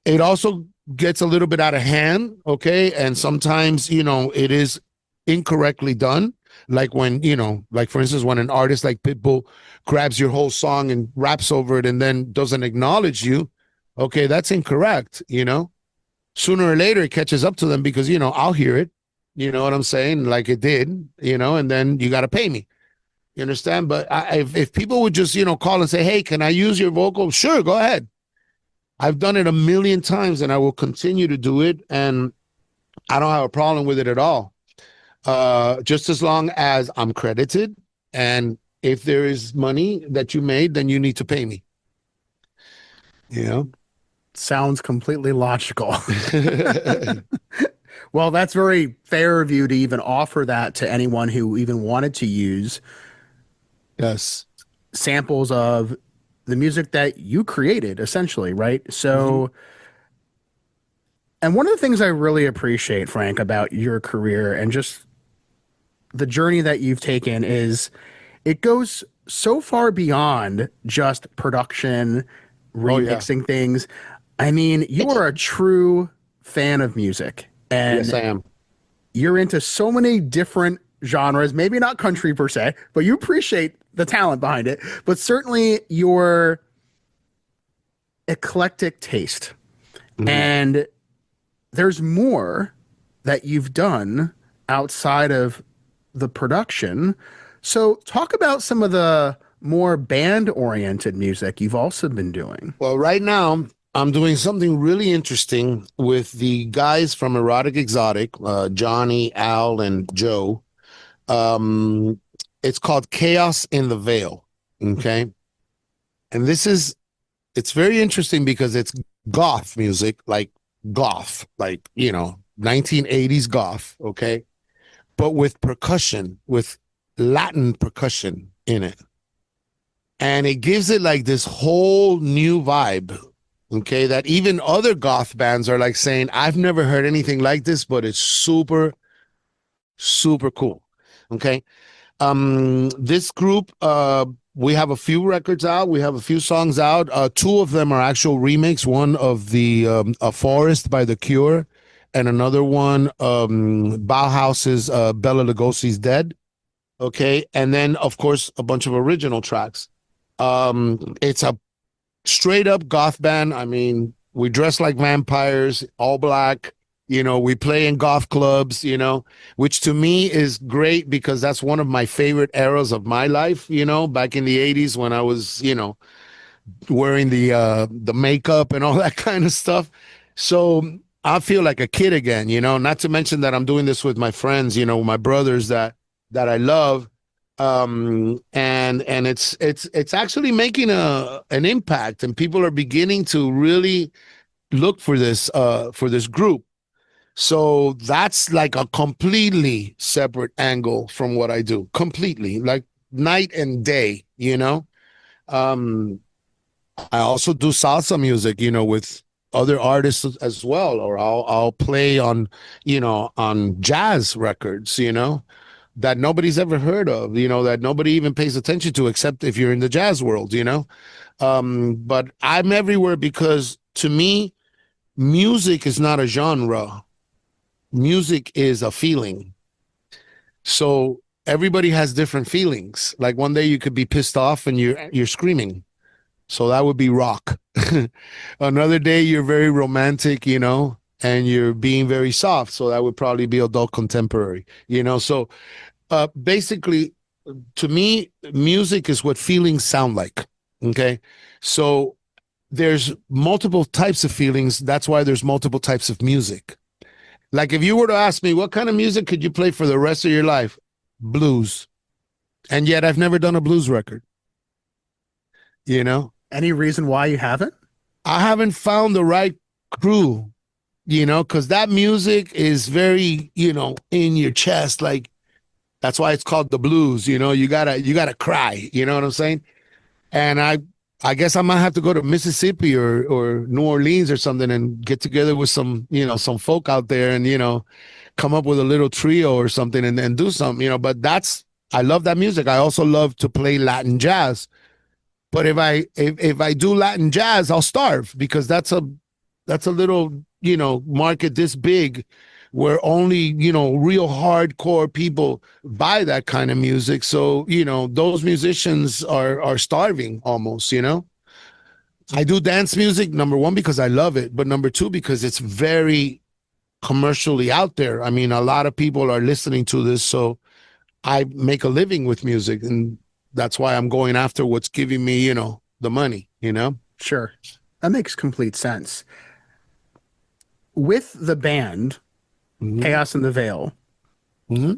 [SPEAKER 2] It also gets a little bit out of hand, okay? And sometimes, it is incorrectly done. Like when, like for instance, when an artist like Pitbull grabs your whole song and raps over it and then doesn't acknowledge you, okay, that's incorrect, Sooner or later it catches up to them because, I'll hear it, you know what I'm saying? Like it did, and then you got to pay me. You understand? But if people would just, call and say, hey, can I use your vocal? Sure, go ahead. I've done it a million times and I will continue to do it. And I don't have a problem with it at all. Just as long as I'm credited. And if there is money that you made, then you need to pay me.
[SPEAKER 1] Sounds completely logical. Well, that's very fair of you to even offer that to anyone who even wanted to use
[SPEAKER 2] yes
[SPEAKER 1] samples of the music that you created, essentially, right? So, and one of the things I really appreciate, Frank, about your career and just the journey that you've taken is it goes so far beyond just production, remixing things. I mean, you are a true fan of music. And
[SPEAKER 2] yes, I am.
[SPEAKER 1] You're into so many different genres, maybe not country per se, but you appreciate the talent behind it, but certainly your eclectic taste. And there's more that you've done outside of the production. So talk about some of the more band-oriented music you've also been doing.
[SPEAKER 2] Well, right now, I'm doing something really interesting with the guys from Erotic Exotic, Johnny, Al, and Joe. It's called Chaos in the Veil. Okay. And it's very interesting because it's goth music, like goth, like, 1980s goth. Okay. But with percussion, with Latin percussion in it. And it gives it like this whole new vibe. Okay, that even other goth bands are like saying, I've never heard anything like this, but it's super, super cool. Okay. This group, we have a few records out. We have a few songs out. Two of them are actual remakes. One of the A Forest by The Cure, and another one, Bauhaus's Bela Lugosi's Dead. Okay. And then, of course, a bunch of original tracks. It's a straight up goth band. I mean, we dress like vampires, all black. We play in goth clubs, which to me is great because that's one of my favorite eras of my life, back in the 80s when I was, wearing the makeup and all that kind of stuff. So I feel like a kid again, not to mention that I'm doing this with my friends, my brothers that I love. And it's actually making an impact, and people are beginning to really look for this group. So that's like a completely separate angle from what I do, completely, like night and day. I also do salsa music, with other artists as well, or I'll play on on jazz records, that nobody's ever heard of, that nobody even pays attention to, except if you're in the jazz world, but I'm everywhere because to me, music is not a genre. Music is a feeling. So everybody has different feelings. Like one day you could be pissed off and you're screaming. So that would be rock. Another day you're very romantic, and you're being very soft. So that would probably be adult contemporary, So basically, to me, music is what feelings sound like. Okay. So there's multiple types of feelings. That's why there's multiple types of music. Like if you were to ask me, what kind of music could you play for the rest of your life? Blues. And yet I've never done a blues record, you know?
[SPEAKER 1] Any reason why you haven't?
[SPEAKER 2] I haven't found the right crew, because that music is very, in your chest. Like, that's why it's called the blues. You gotta cry. You know what I'm saying? And I guess I might have to go to Mississippi or New Orleans or something and get together with some folk out there and come up with a little trio or something and do something. But I love that music. I also love to play Latin jazz. But if I do Latin jazz, I'll starve because that's a little market this big where only real hardcore people buy that kind of music. So those musicians are starving almost. I do dance music, number one, because I love it, but number two, because it's very commercially out there. I mean, a lot of people are listening to this, so I make a living with music, and that's why I'm going after what's giving me the money.
[SPEAKER 1] Sure. That makes complete sense. With the band,
[SPEAKER 2] Mm-hmm.
[SPEAKER 1] Chaos in the Veil,
[SPEAKER 2] Mm-hmm.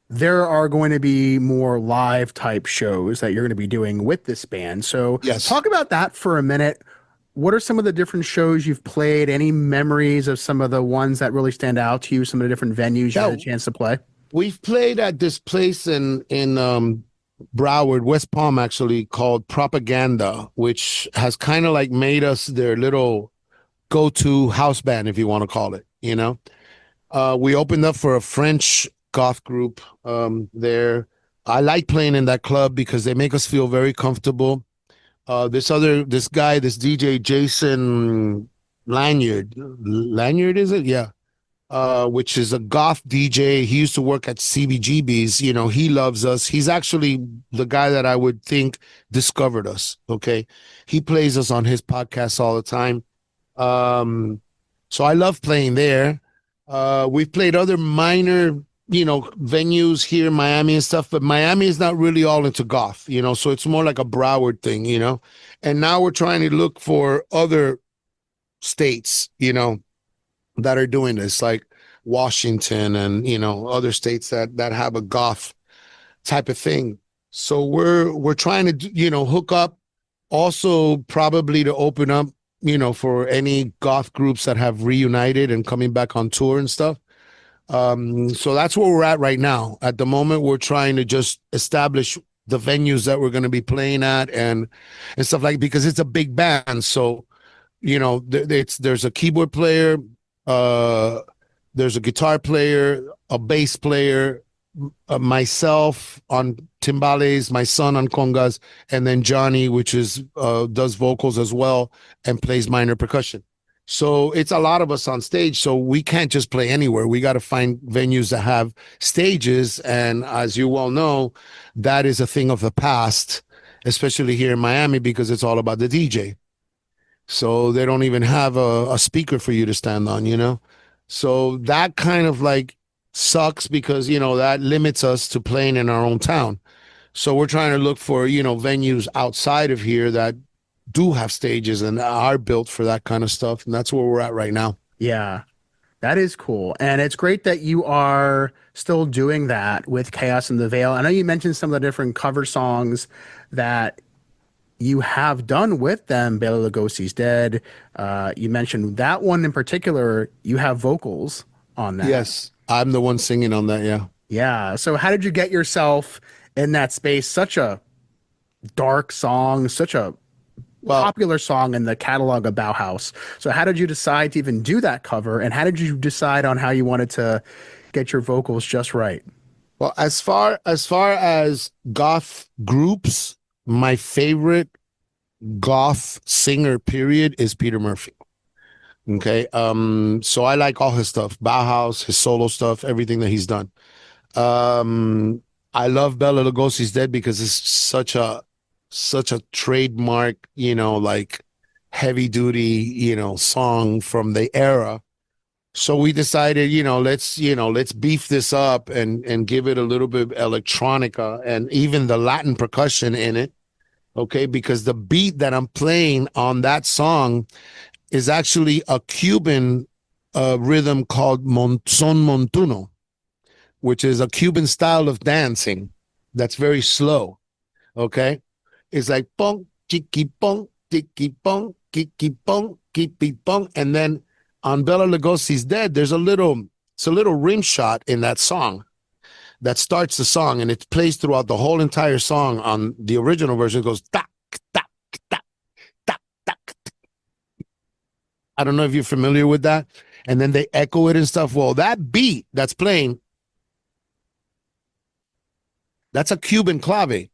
[SPEAKER 1] there are going to be more live type shows that you're going to be doing with this band. So
[SPEAKER 2] Yes.
[SPEAKER 1] talk about that for a minute. What are some of the different shows you've played? Any memories of some of the ones that really stand out to you? Some of the different venues you had a chance to play?
[SPEAKER 2] We've played at this place in Broward, West Palm, actually, called Propaganda, which has kind of like made us their little go-to house band, if you want to call it. We opened up for a French goth group there. I like playing in that club because they make us feel very comfortable. This DJ Jason Lanyard, is it? Yeah. Which is a goth DJ. He used to work at CBGB's. He loves us. He's actually the guy that I would think discovered us. Okay. He plays us on his podcast all the time. So I love playing there. We've played other minor, venues here in Miami and stuff, but Miami is not really all into goth, so it's more like a Broward thing, and now we're trying to look for other states, that are doing this, like Washington and other states that have a goth type of thing. So we're trying to hook up, also probably to open up for any goth groups that have reunited and coming back on tour and stuff. So that's where we're at right now. At the moment, we're trying to just establish the venues that we're going to be playing at and stuff like, because it's a big band. So there's a keyboard player, there's a guitar player, a bass player, myself on timbales, my son on congas, and then Johnny, which is does vocals as well and plays minor percussion. So it's a lot of us on stage. So we can't just play anywhere. We got to find venues that have stages. And as you well know, that is a thing of the past, especially here in Miami, because it's all about the DJ. So they don't even have a speaker for you to stand on. So that kind of like sucks because, that limits us to playing in our own town. So we're trying to look for, venues outside of here that do have stages and are built for that kind of stuff. And that's where we're at right now.
[SPEAKER 1] Yeah, that is cool. And it's great that you are still doing that with Chaos in the Veil. I know you mentioned some of the different cover songs that you have done with them. Bela Lugosi's Dead. You mentioned that one in particular. You have vocals on that.
[SPEAKER 2] Yes, I'm the one singing on that. Yeah.
[SPEAKER 1] Yeah. So how did you get yourself in that space? Such a dark song, such a popular song in the catalog of Bauhaus. So how did you decide to even do that cover? And how did you decide on how you wanted to get your vocals just right?
[SPEAKER 2] Well, as far as goth groups, my favorite goth singer period is Peter Murphy. Okay. So I like all his stuff, Bauhaus, his solo stuff, everything that he's done. I love Bela Lugosi's Dead because it's such a trademark, like heavy duty, song from the era. So we decided, let's beef this up and give it a little bit of electronica and even the Latin percussion in it. Okay, because the beat that I'm playing on that song is actually a Cuban rhythm called son montuno, which is a Cuban style of dancing. that's very slow. Okay, it's like pong, chiki pong, tiki pong, kiki pong, kipi pong, and then on Bela Lugosi's Dead, it's a little rim shot in that song that starts the song, and it plays throughout the whole entire song. On the original version, it goes tak tak tak tak tak. I don't know if you're familiar with that, and then they echo it and stuff. Well, that beat that's playing, that's a Cuban clave.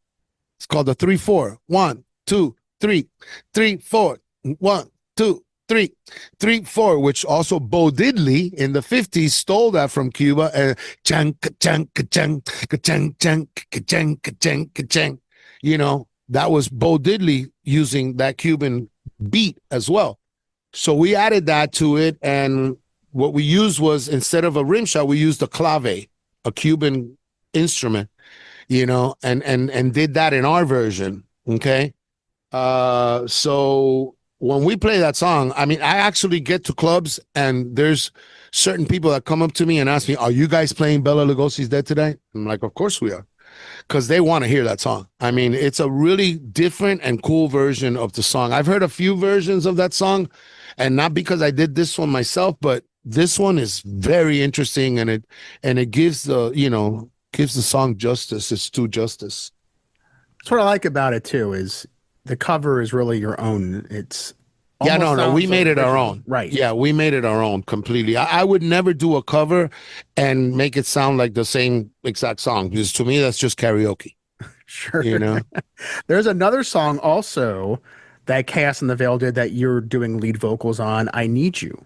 [SPEAKER 2] It's called the 3/4. 1, 2, 3, 3, 4. 1, 2, 3, 3, 4, which also Bo Diddley in the 50s stole that from Cuba. Chang, ka-chang, ka-chang, ka-chang, chang, ka-chang, ka-chang, ka-chang. You know, that was Bo Diddley using that Cuban beat as well. So we added that to it, and what we used was, instead of a rim shot, we used a clave, a Cuban instrument, you know, and did that in our version. Okay. So when we play that song, I mean, I actually get to clubs and there's certain people that come up to me and ask me, "Are you guys playing Bela Lugosi's Dead today?" I'm like, "Of course we are," because they want to hear that song. I mean, it's a really different and cool version of the song. I've heard a few versions of that song, and not because I did this one myself, but this one is very interesting, and it gives gives the song justice, its due justice.
[SPEAKER 1] That's what I like about it too, is the cover is really your own. It's
[SPEAKER 2] Yeah,
[SPEAKER 1] almost
[SPEAKER 2] no, we
[SPEAKER 1] sounds
[SPEAKER 2] made it our
[SPEAKER 1] original.
[SPEAKER 2] own.
[SPEAKER 1] Right.
[SPEAKER 2] Yeah, we made it our own completely. I would never do a cover and make it sound like the same exact song, because to me that's just karaoke.
[SPEAKER 1] Sure.
[SPEAKER 2] You know.
[SPEAKER 1] There's another song also that Chaos and the Veil did that you're doing lead vocals on, I Need You.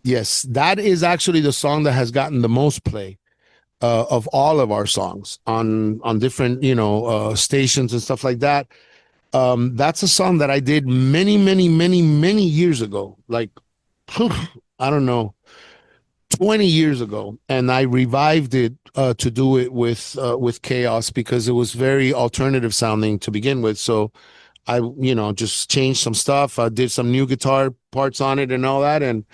[SPEAKER 2] Yes, that is actually the song that has gotten the most play of all of our songs on different stations and stuff like that. That's a song that I did many, many, many, many years ago, like I don't know, 20 years ago, and I revived it to do it with Chaos, because it was very alternative sounding to begin with. So I, just changed some stuff. I did some new guitar parts on it and all that, and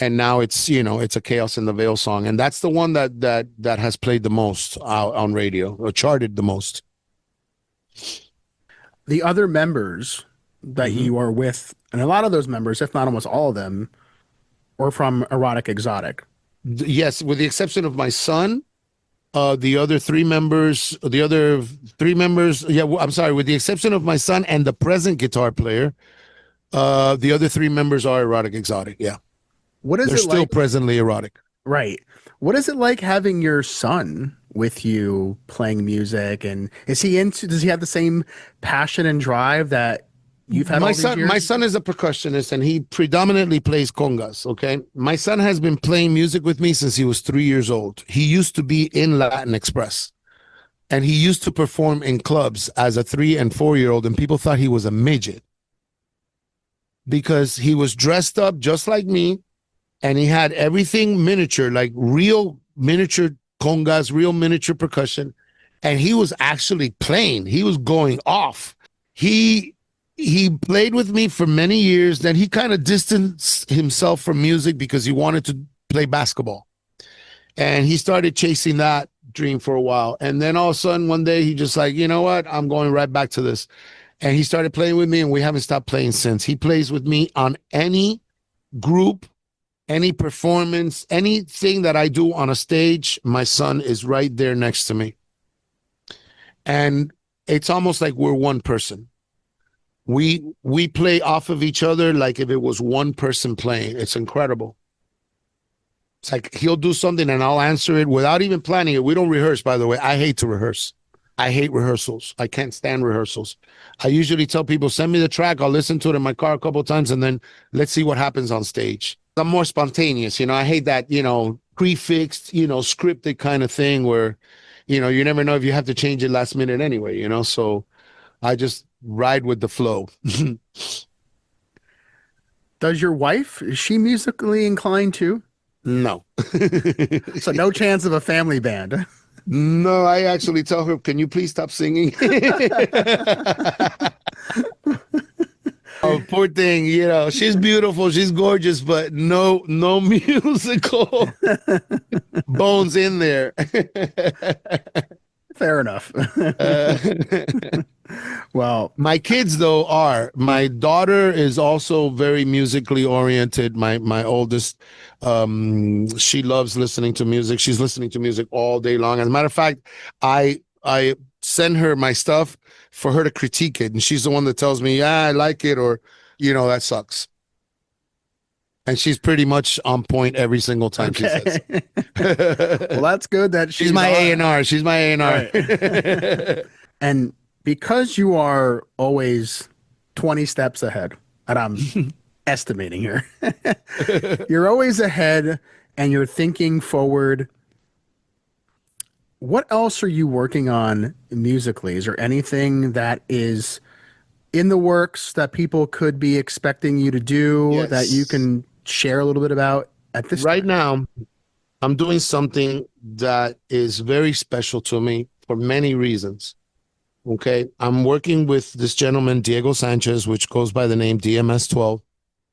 [SPEAKER 2] now it's a Chaos in the Veil song, and that's the one that has played the most out on radio, or charted the most.
[SPEAKER 1] The other members that you are with, and a lot of those members, if not almost all of them, were from Erotic Exotic.
[SPEAKER 2] Yes, with the exception of my son. The other three members, yeah, I'm sorry, with the exception of my son and the present guitar player, the other three members are Erotic Exotic. Yeah.
[SPEAKER 1] What is
[SPEAKER 2] They're
[SPEAKER 1] it
[SPEAKER 2] still
[SPEAKER 1] like?
[SPEAKER 2] presently erotic.
[SPEAKER 1] Right. What is it like having your son with you playing music? And does he have the same passion and drive that you've had all these years?
[SPEAKER 2] My son is a percussionist, and he predominantly plays congas. Okay. My son has been playing music with me since he was 3 years old. He used to be in Latin Express, and he used to perform in clubs as a 3 and 4-year-old, and people thought he was a midget because he was dressed up just like me, and he had everything miniature, like real miniature congas, real miniature percussion, and he was actually playing. He was going off. He played with me for many years. Then he kind of distanced himself from music because he wanted to play basketball, and he started chasing that dream for a while. And then all of a sudden one day he just like, you know what, I'm going right back to this. And he started playing with me, and we haven't stopped playing since. He plays with me on any group, any performance, anything that I do on a stage. My son is right there next to me, and it's almost like we're one person. We play off of each other like if it was one person playing. It's incredible. It's like he'll do something and I'll answer it without even planning it. We don't rehearse, by the way. I hate to rehearse. I hate rehearsals. I can't stand rehearsals. I usually tell people, send me the track. I'll listen to it in my car a couple of times, and then let's see what happens on stage. I'm more spontaneous. I hate that, prefixed, scripted kind of thing where, you never know if you have to change it last minute anyway, so I just ride with the flow.
[SPEAKER 1] Does your wife, is she musically inclined too?
[SPEAKER 2] No.
[SPEAKER 1] So no chance of a family band.
[SPEAKER 2] No, I actually tell her, can you please stop singing? Oh, poor thing. She's beautiful, she's gorgeous, but no musical bones in there.
[SPEAKER 1] Fair enough.
[SPEAKER 2] Uh,
[SPEAKER 1] Well,
[SPEAKER 2] my kids though are. My daughter is also very musically oriented. My oldest, she loves listening to music. She's listening to music all day long. As a matter of fact, I send her my stuff for her to critique it, and she's the one that tells me, "Yeah, I like it," or that sucks. And she's pretty much on point every single time she says
[SPEAKER 1] okay. Well,
[SPEAKER 2] it.
[SPEAKER 1] that's good that
[SPEAKER 2] She's
[SPEAKER 1] she's
[SPEAKER 2] my A and
[SPEAKER 1] on.
[SPEAKER 2] R. She's my A and R.
[SPEAKER 1] Right. And because you are always 20 steps ahead, and I'm estimating here, you're always ahead and you're thinking forward. What else are you working on musically? Is there anything that is in the works that people could be expecting you to do that you
[SPEAKER 2] Yes.
[SPEAKER 1] can share a little bit about at this
[SPEAKER 2] Right
[SPEAKER 1] time?
[SPEAKER 2] now, I'm doing something that is very special to me for many reasons. Okay. I'm working with this gentleman, Diego Sanchez, which goes by the name DMS-12,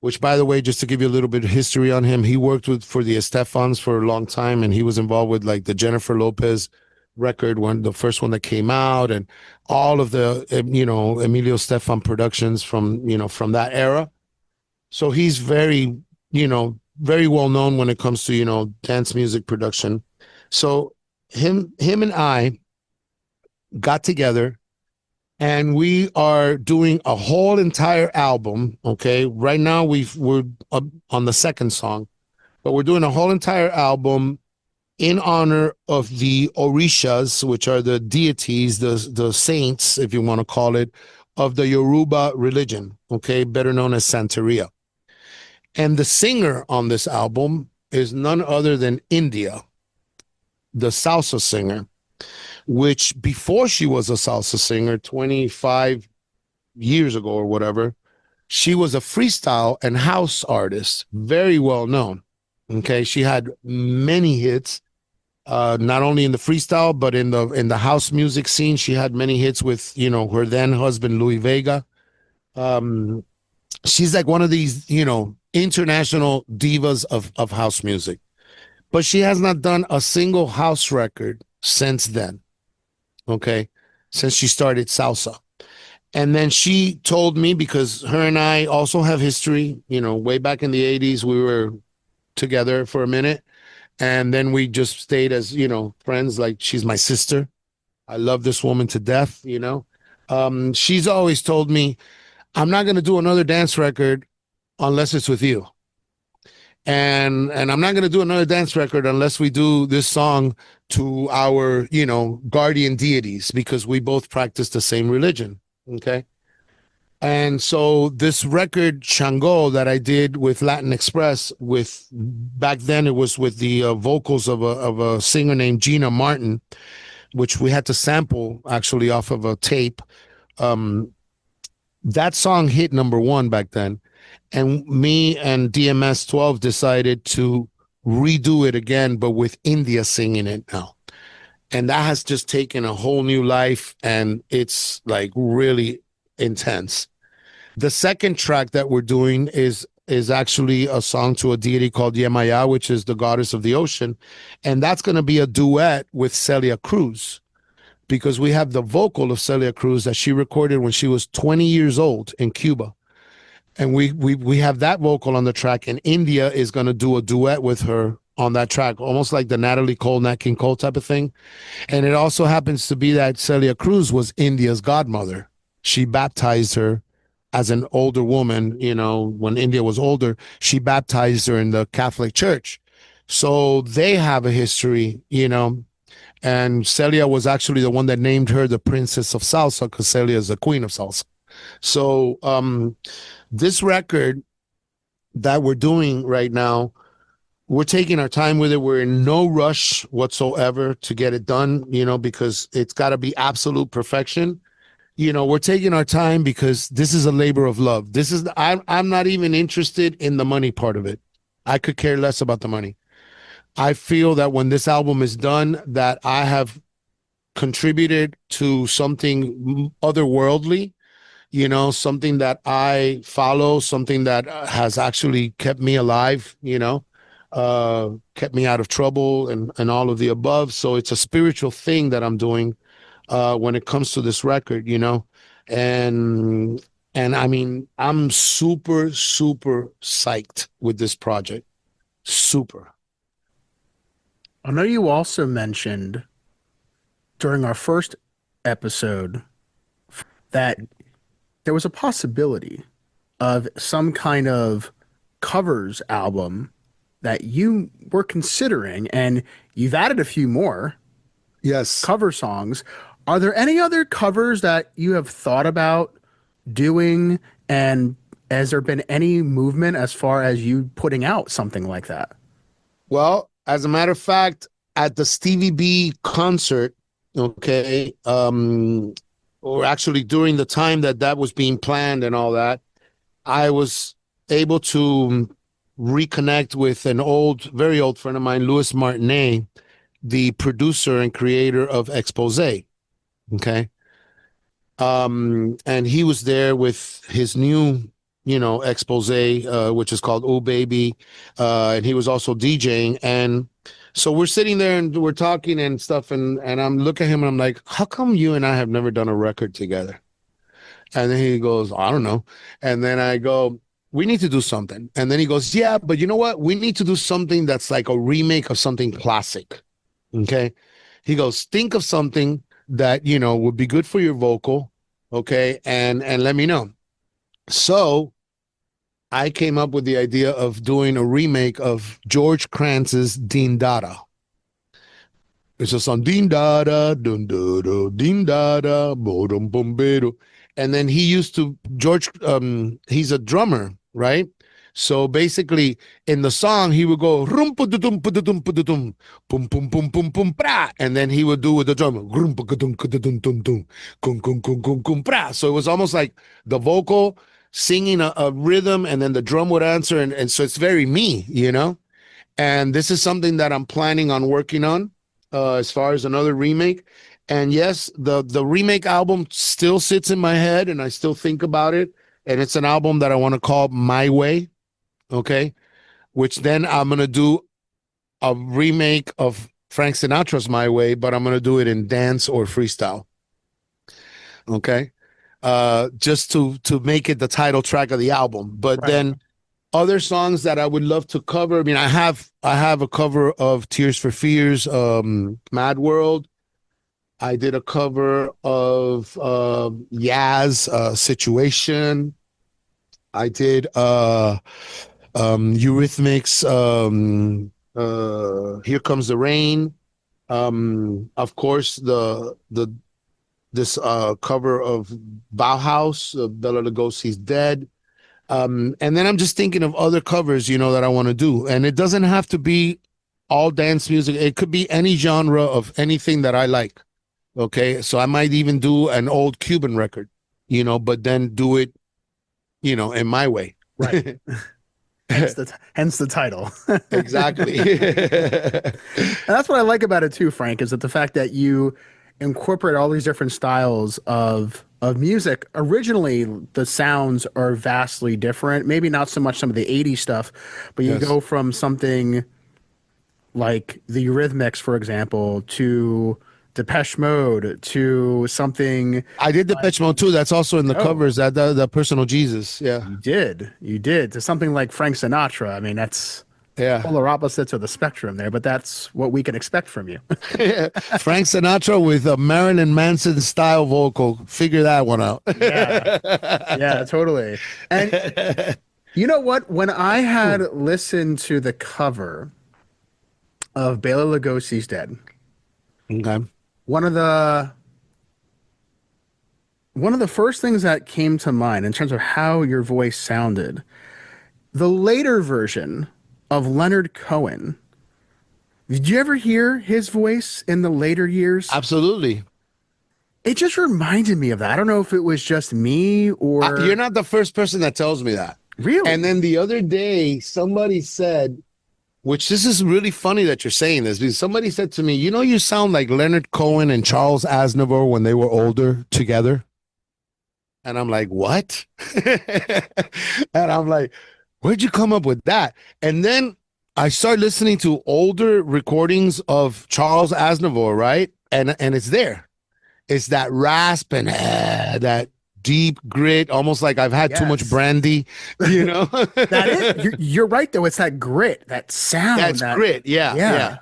[SPEAKER 2] which, by the way, just to give you a little bit of history on him, he worked with for the Estefans for a long time, and he was involved with like the Jennifer Lopez record, when the first one that came out, and all of the Emilio Estefan productions from that era. So he's very well known when it comes to dance music production. So him and I got together, and we are doing a whole entire album. Okay, right now we're on the second song, but we're doing a whole entire album in honor of the Orishas, which are the deities, the saints, if you want to call it, of the Yoruba religion. Okay, better known as Santeria. And the singer on this album is none other than India, the salsa singer, which before she was a salsa singer 25 years ago or whatever, she was a freestyle and house artist, very well known. Okay, she had many hits, not only in the freestyle but in the house music scene. She had many hits with her then husband Louis Vega. Um, she's like one of these international divas of house music, but she has not done a single house record since then. Okay, since she started salsa. And then she told me, because her and I also have history, way back in the 80s, we were together for a minute. And then we just stayed as, friends. Like, she's my sister. I love this woman to death. She's always told me, I'm not going to do another dance record unless it's with you. And I'm not going to do another dance record unless we do this song to our, guardian deities, because we both practice the same religion. Okay. And so this record Shango that I did with Latin Express, with back then it was with the vocals of a singer named Gina Martin, which we had to sample actually off of a tape. That song hit number one back then, and me and DMS-12 decided to redo it again, but with India singing it now. And that has just taken a whole new life, and it's like really intense. The second track that we're doing is actually a song to a deity called Yemaya, which is the goddess of the ocean. And that's going to be a duet with Celia Cruz, because we have the vocal of Celia Cruz that she recorded when she was 20 years old in Cuba. And we have that vocal on the track, and India is going to do a duet with her on that track, almost like the Natalie Cole, Nat King Cole type of thing. And it also happens to be that Celia Cruz was India's godmother. She baptized her as an older woman, when India was older. She baptized her in the Catholic Church. So they have a history. And Celia was actually the one that named her the Princess of Salsa, because Celia is the Queen of Salsa. So this record that we're doing right now, we're taking our time with it. We're in no rush whatsoever to get it done, because it's got to be absolute perfection. We're taking our time because this is a labor of love. I'm not even interested in the money part of it. I could care less about the money. I feel that when this album is done, that I have contributed to something otherworldly, something that I follow, something that has actually kept me alive, kept me out of trouble and all of the above. So it's a spiritual thing that I'm doing when it comes to this record, and I mean, I'm super super psyched with this project. Super.
[SPEAKER 1] I know you also mentioned during our first episode that there was a possibility of some kind of covers album that you were considering, and you've added a few more
[SPEAKER 2] Yes.
[SPEAKER 1] cover songs. Are there any other covers that you have thought about doing? And has there been any movement as far as you putting out something like that?
[SPEAKER 2] Well, as a matter of fact, at the Stevie B concert, okay, or actually during the time that that was being planned and all that, I was able to reconnect with an old, very old friend of mine, Louis Martinet, the producer and creator of Expose. Okay. And he was there with his new, expose, which is called Oh Baby. And he was also DJing. And so we're sitting there and we're talking and stuff. And I'm looking at him and I'm like, how come you and I have never done a record together? And then he goes, I don't know. And then I go, we need to do something. And then he goes, yeah, but you know what? We need to do something that's like a remake of something classic. Okay. He goes, think of something that, would be good for your vocal. Okay. And let me know. So I came up with the idea of doing a remake of George Kranz's Din Dada. It's a song, Din Dada, Dun Dada, Din Dada, Bodum Bombero. And then George, he's a drummer, right? So basically, in the song, he would go rum pu dum pu dum pu dum pum pum pum pum pum pra, and then he would do with the drummer rum pu dum dum dum dum kum kum kum kum kum pra. So it was almost like the vocal singing a rhythm, and then the drum would answer, and so it's very me. And this is something that I'm planning on working on, as far as another remake. And yes, the remake album still sits in my head, and I still think about it. And it's an album that I want to call My Way. Okay, which then I'm gonna do a remake of Frank Sinatra's My Way, but I'm gonna do it in dance or freestyle. Okay, just to make it the title track of the album. But
[SPEAKER 1] Right.
[SPEAKER 2] then other songs that I would love to cover. I mean, I have a cover of Tears for Fears, Mad World. I did a cover of Yaz, Situation. I did Eurythmics, Here Comes the Rain. Of course, this cover of Bauhaus, Bela Lugosi's Dead. And then I'm just thinking of other covers, that I want to do. And it doesn't have to be all dance music. It could be any genre of anything that I like. Okay. So I might even do an old Cuban record, but then do it, in my way.
[SPEAKER 1] Right. Hence the title.
[SPEAKER 2] Exactly.
[SPEAKER 1] And that's what I like about it too, Frank, is that the fact that you incorporate all these different styles of music. Originally, the sounds are vastly different. Maybe not so much some of the 80s stuff, but you
[SPEAKER 2] Yes.
[SPEAKER 1] go from something like the Eurythmics, for example, to Depeche Mode, to something
[SPEAKER 2] I did
[SPEAKER 1] like,
[SPEAKER 2] Depeche Mode too. That's also in the
[SPEAKER 1] oh,
[SPEAKER 2] covers. That the Personal Jesus. Yeah.
[SPEAKER 1] you did, to something like Frank Sinatra. I mean, that's
[SPEAKER 2] Yeah.
[SPEAKER 1] polar opposites of the spectrum there, but that's what we can expect from you.
[SPEAKER 2] Frank Sinatra with a Marilyn Manson style vocal. Figure that one out.
[SPEAKER 1] Yeah, yeah, totally. And you know what? When I had listened to the cover of Bela Lugosi's Dead,
[SPEAKER 2] Okay.
[SPEAKER 1] one of the one of the first things that came to mind in terms of how your voice sounded, the later version of Leonard Cohen. Did you ever hear his voice in the later years?
[SPEAKER 2] Absolutely.
[SPEAKER 1] It just reminded me of that. I don't know if it was just me
[SPEAKER 2] You're
[SPEAKER 1] or
[SPEAKER 2] not the first person that tells me that. And
[SPEAKER 1] really.
[SPEAKER 2] then the other day, somebody said, which this is really funny that you're saying this, because somebody said to me, you sound like Leonard Cohen and Charles Aznavour when they were older together. And I'm like, what? And I'm like, where'd you come up with that? And then I start listening to older recordings of Charles Aznavour, right? And it's there. It's that rasp and that deep grit, almost like I've had too much
[SPEAKER 1] Yes.
[SPEAKER 2] brandy, you know?
[SPEAKER 1] That is, you're right though. It's that grit, that sound,
[SPEAKER 2] That's
[SPEAKER 1] that
[SPEAKER 2] grit. Yeah,
[SPEAKER 1] yeah.
[SPEAKER 2] yeah.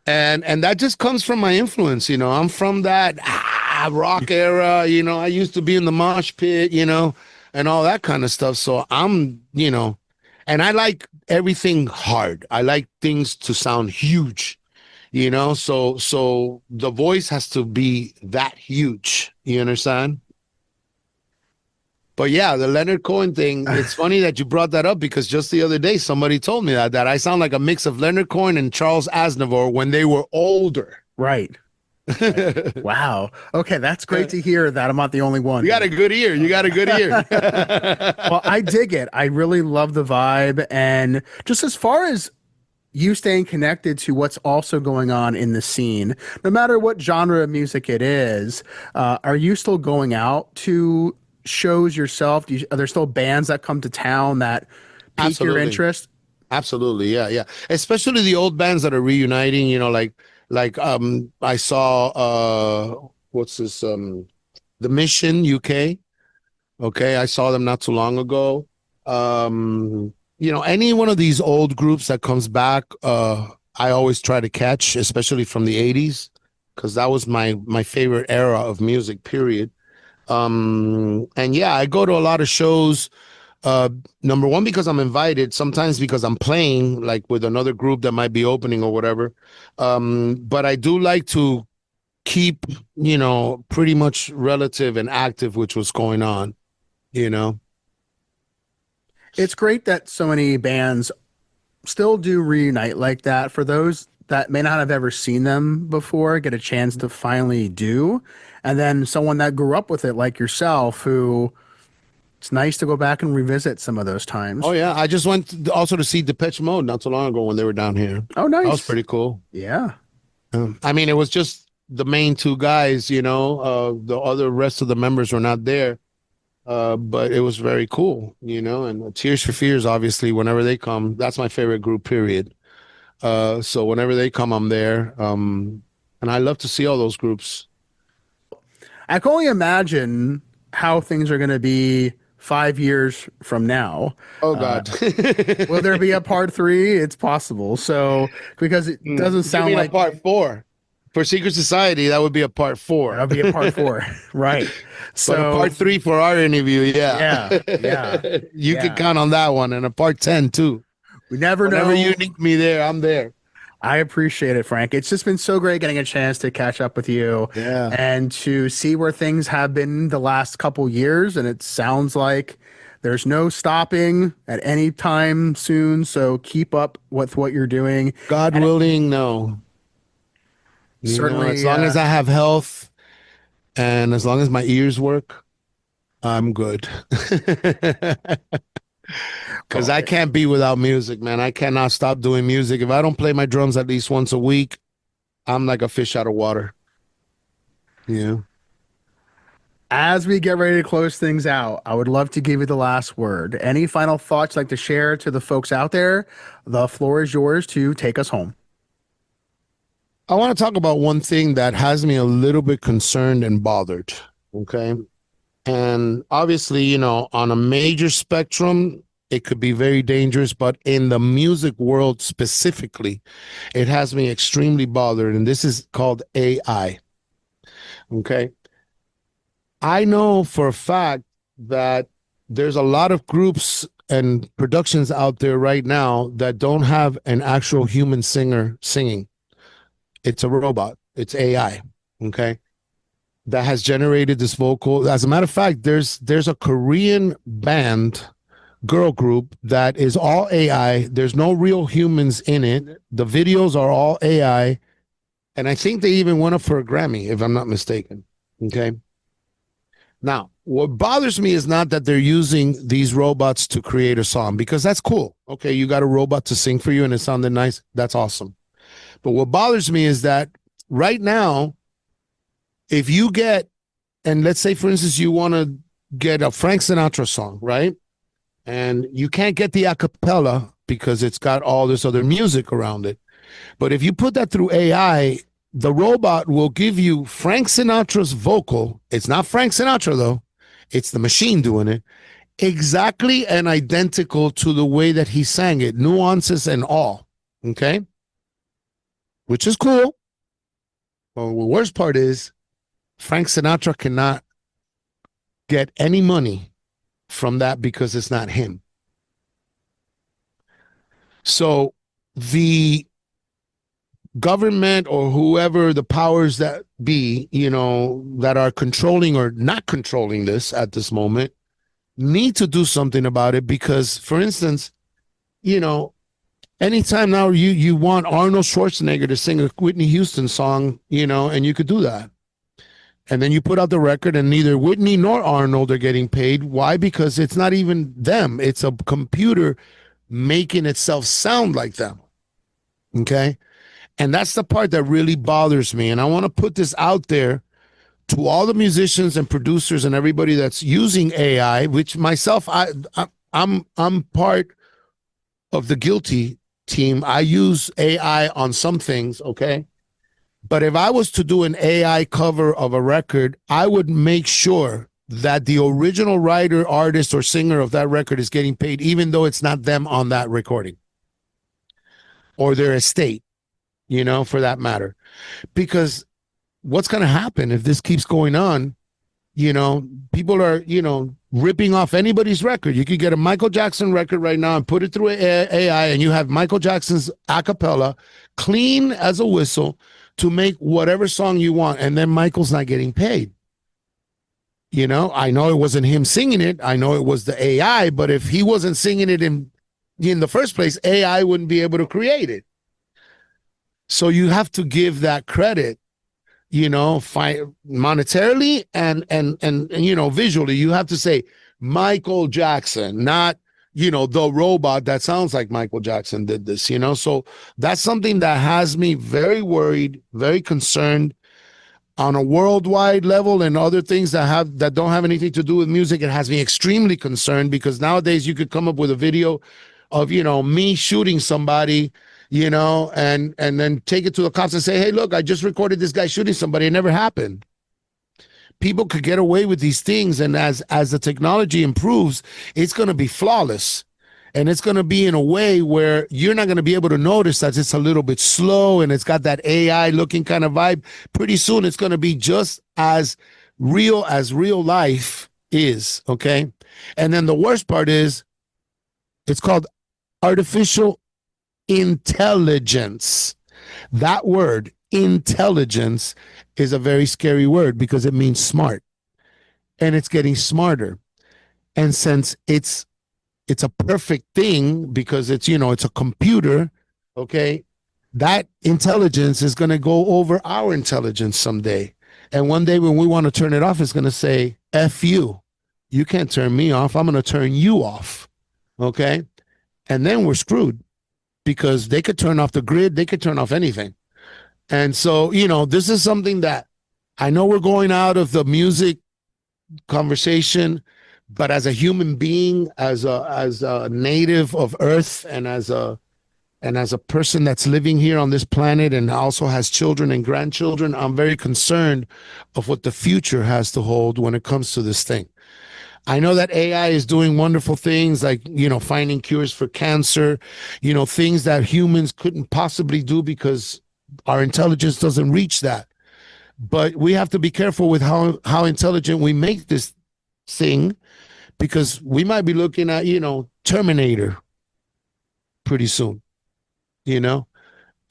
[SPEAKER 2] And that just comes from my influence, you know. I'm from that rock era, you know. I used to be in the mosh pit, you know, and all that kind of stuff. So I'm, you know, and I like everything hard. I like things to sound huge, you know. So the voice has to be that huge. You understand? But yeah, the Leonard Cohen thing, it's funny that you brought that up because just the other day somebody told me that I sound like a mix of Leonard Cohen and Charles Aznavour when they were older.
[SPEAKER 1] Right. Right.
[SPEAKER 2] You
[SPEAKER 1] Wow. Okay, that's great to hear that I'm not the only one
[SPEAKER 2] got
[SPEAKER 1] who.
[SPEAKER 2] a good ear. You got a good ear.
[SPEAKER 1] Well, I dig it. I really love the vibe. And just as far as you staying connected to what's also going on in the scene, no matter what genre of music it is, are you still going out to shows yourself? Are there still bands that come to town that pique your
[SPEAKER 2] Absolutely.
[SPEAKER 1] interest?
[SPEAKER 2] Absolutely. Yeah, yeah. Especially the old bands that are reuniting, you know, like I saw what's this The Mission UK. Okay, I saw them not too long ago. You know, any one of these old groups that comes back, I always try to catch, especially from the 80s, because that was my favorite era of music, period. And yeah, I go to a lot of shows. Uh, Number one, because I'm invited, sometimes because I'm playing like with another group that might be opening or whatever. But I do like to keep, you know, pretty much relative and active, which was going on, you know.
[SPEAKER 1] It's great that so many bands still do reunite like that. For those that may not have ever seen them before, get a chance to finally do. And then someone that grew up with it, like yourself, who it's nice to go back and revisit some of those
[SPEAKER 2] Oh
[SPEAKER 1] times.
[SPEAKER 2] yeah, I just went also to see Depeche Mode not too long ago when they were down here.
[SPEAKER 1] Oh,
[SPEAKER 2] That was
[SPEAKER 1] nice.
[SPEAKER 2] pretty cool.
[SPEAKER 1] Yeah.
[SPEAKER 2] I mean, it was just the main two guys, you know. The other rest of the members were not there. But it was very cool, you know. And Tears for Fears, obviously, whenever they come, that's my favorite group, period. So whenever they come, I'm there. And I love to see all those groups.
[SPEAKER 1] I can only imagine how things are going to be 5 years from now.
[SPEAKER 2] Oh
[SPEAKER 1] Uh,
[SPEAKER 2] God.
[SPEAKER 1] will there be a part three? It's possible. So, because it doesn't
[SPEAKER 2] You
[SPEAKER 1] sound
[SPEAKER 2] mean a
[SPEAKER 1] like
[SPEAKER 2] part four? For Secret Society, that would be a part four.
[SPEAKER 1] that'll be a part four. Right.
[SPEAKER 2] But a
[SPEAKER 1] So,
[SPEAKER 2] part three for our interview, yeah.
[SPEAKER 1] yeah, yeah,
[SPEAKER 2] You can
[SPEAKER 1] yeah.
[SPEAKER 2] count on that one. And a part 10 too.
[SPEAKER 1] We never
[SPEAKER 2] Whenever you
[SPEAKER 1] know.
[SPEAKER 2] need me there, I'm there.
[SPEAKER 1] I appreciate it, Frank. It's just been so great getting a chance to catch up with you
[SPEAKER 2] Yeah.
[SPEAKER 1] and to see where things have been the last couple years. And it sounds like there's no stopping at any time soon. So keep up with what you're doing.
[SPEAKER 2] God
[SPEAKER 1] And
[SPEAKER 2] willing, no. You know, as
[SPEAKER 1] certainly,
[SPEAKER 2] long as I have health and as long as my ears work, I'm good. Because
[SPEAKER 1] well,
[SPEAKER 2] I can't be without music, man. I cannot stop doing music. If I don't play my drums at least once a week, I'm like a fish out of water. Yeah.
[SPEAKER 1] as we get ready to close things out, I would love to give you the last word. Any final thoughts you'd like to share to the folks out there? The floor is yours to take us home.
[SPEAKER 2] I want to talk about one thing that has me a little bit concerned and bothered. Okay. And obviously, you know, on a major spectrum, it could be very dangerous, but in the music world specifically, it has me extremely bothered. And this is called AI. Okay. I know for a fact that there's a lot of groups and productions out there right now that don't have an actual human singer singing. It's a robot, it's AI. Okay. That has generated this vocal. As a matter of fact, there's a Korean band, girl group that is all AI. There's no real humans in it. The videos are all AI. And I think they even went up for a Grammy, if I'm not mistaken. Okay. Now, what bothers me is not that they're using these robots to create a song, because that's cool. Okay, you got a robot to sing for you and it sounded nice. That's awesome. But what bothers me is that right now, if you get, and let's say, for instance, you want to get a Frank Sinatra song, right? And you can't get the a cappella because it's got all this other music around it. But if you put that through AI, the robot will give you Frank Sinatra's vocal. It's not Frank Sinatra, though. It's the machine doing it. Exactly and identical to the way that he sang it, nuances and all. Okay? Which is cool. Well, the worst part is Frank Sinatra cannot get any money from that because it's not him. So the government or whoever the powers that be, that are controlling or not controlling this at this moment need to do something about it because, for instance, anytime now you want Arnold Schwarzenegger to sing a Whitney Houston song, and you could do that. And then you put out the record and neither Whitney nor Arnold are getting paid. Why? Because it's not even them. It's a computer making itself sound like them. Okay? And that's the part that really bothers me. And I want to put this out there to all the musicians and producers and everybody that's using AI, which myself, I'm part of the guilty team. I use AI on some things, okay? But if I was to do an AI cover of a record, I would make sure that the original writer, artist, or singer of that record is getting paid, even though it's not them on that recording or their estate, for that matter. Because what's going to happen if this keeps going on? People are, ripping off anybody's record. You could get a Michael Jackson record right now and put it through AI, and you have Michael Jackson's a cappella, clean as a whistle, to make whatever song you want, and then Michael's not getting paid. I know it wasn't him singing it. I know it was the AI, but if he wasn't singing it in the first place, AI wouldn't be able to create it. So you have to give that credit, monetarily and visually. You have to say Michael Jackson, not the robot that sounds like Michael Jackson did this. So that's something that has me very worried, very concerned on a worldwide level, and other things that don't have anything to do with music. It has me extremely concerned because nowadays you could come up with a video of me shooting somebody, and then take it to the cops and say, hey, look, I just recorded this guy shooting somebody. It never happened. People could get away with these things, and as the technology improves, it's going to be flawless, and it's going to be in a way where you're not going to be able to notice that it's a little bit slow and it's got that AI looking kind of vibe. Pretty soon it's going to be just as real life is, okay? And then the worst part is it's called artificial intelligence. That word, intelligence, is a very scary word because it means smart, and it's getting smarter. And since it's a perfect thing because it's a computer, okay, that intelligence is going to go over our intelligence someday. And one day when we want to turn it off, it's going to say, F you. You can't turn me off. I'm going to turn you off. Okay? And then we're screwed because they could turn off the grid. They could turn off anything. And so, this is something that I know we're going out of the music conversation, but as a human being, as a native of Earth, and as a person that's living here on this planet and also has children and grandchildren, I'm very concerned of what the future has to hold when it comes to this thing. I know that AI is doing wonderful things like, finding cures for cancer, things that humans couldn't possibly do because our intelligence doesn't reach that. But we have to be careful with how intelligent we make this thing, because we might be looking at, Terminator pretty soon,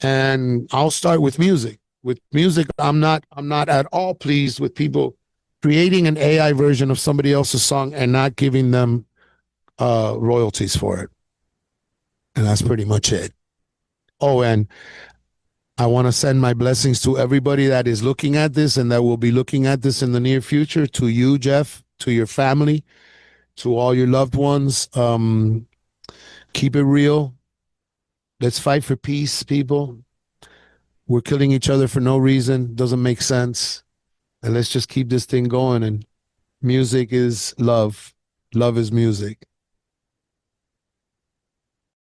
[SPEAKER 2] and I'll start with music. With music, I'm not at all pleased with people creating an AI version of somebody else's song and not giving them royalties for it. And that's pretty much it. Oh, and I want to send my blessings to everybody that is looking at this and that will be looking at this in the near future. To you, Jeff, to your family, to all your loved ones. Keep it real. Let's fight for peace, people. We're killing each other for no reason. Doesn't make sense. And let's just keep this thing going. And music is love. Love is music.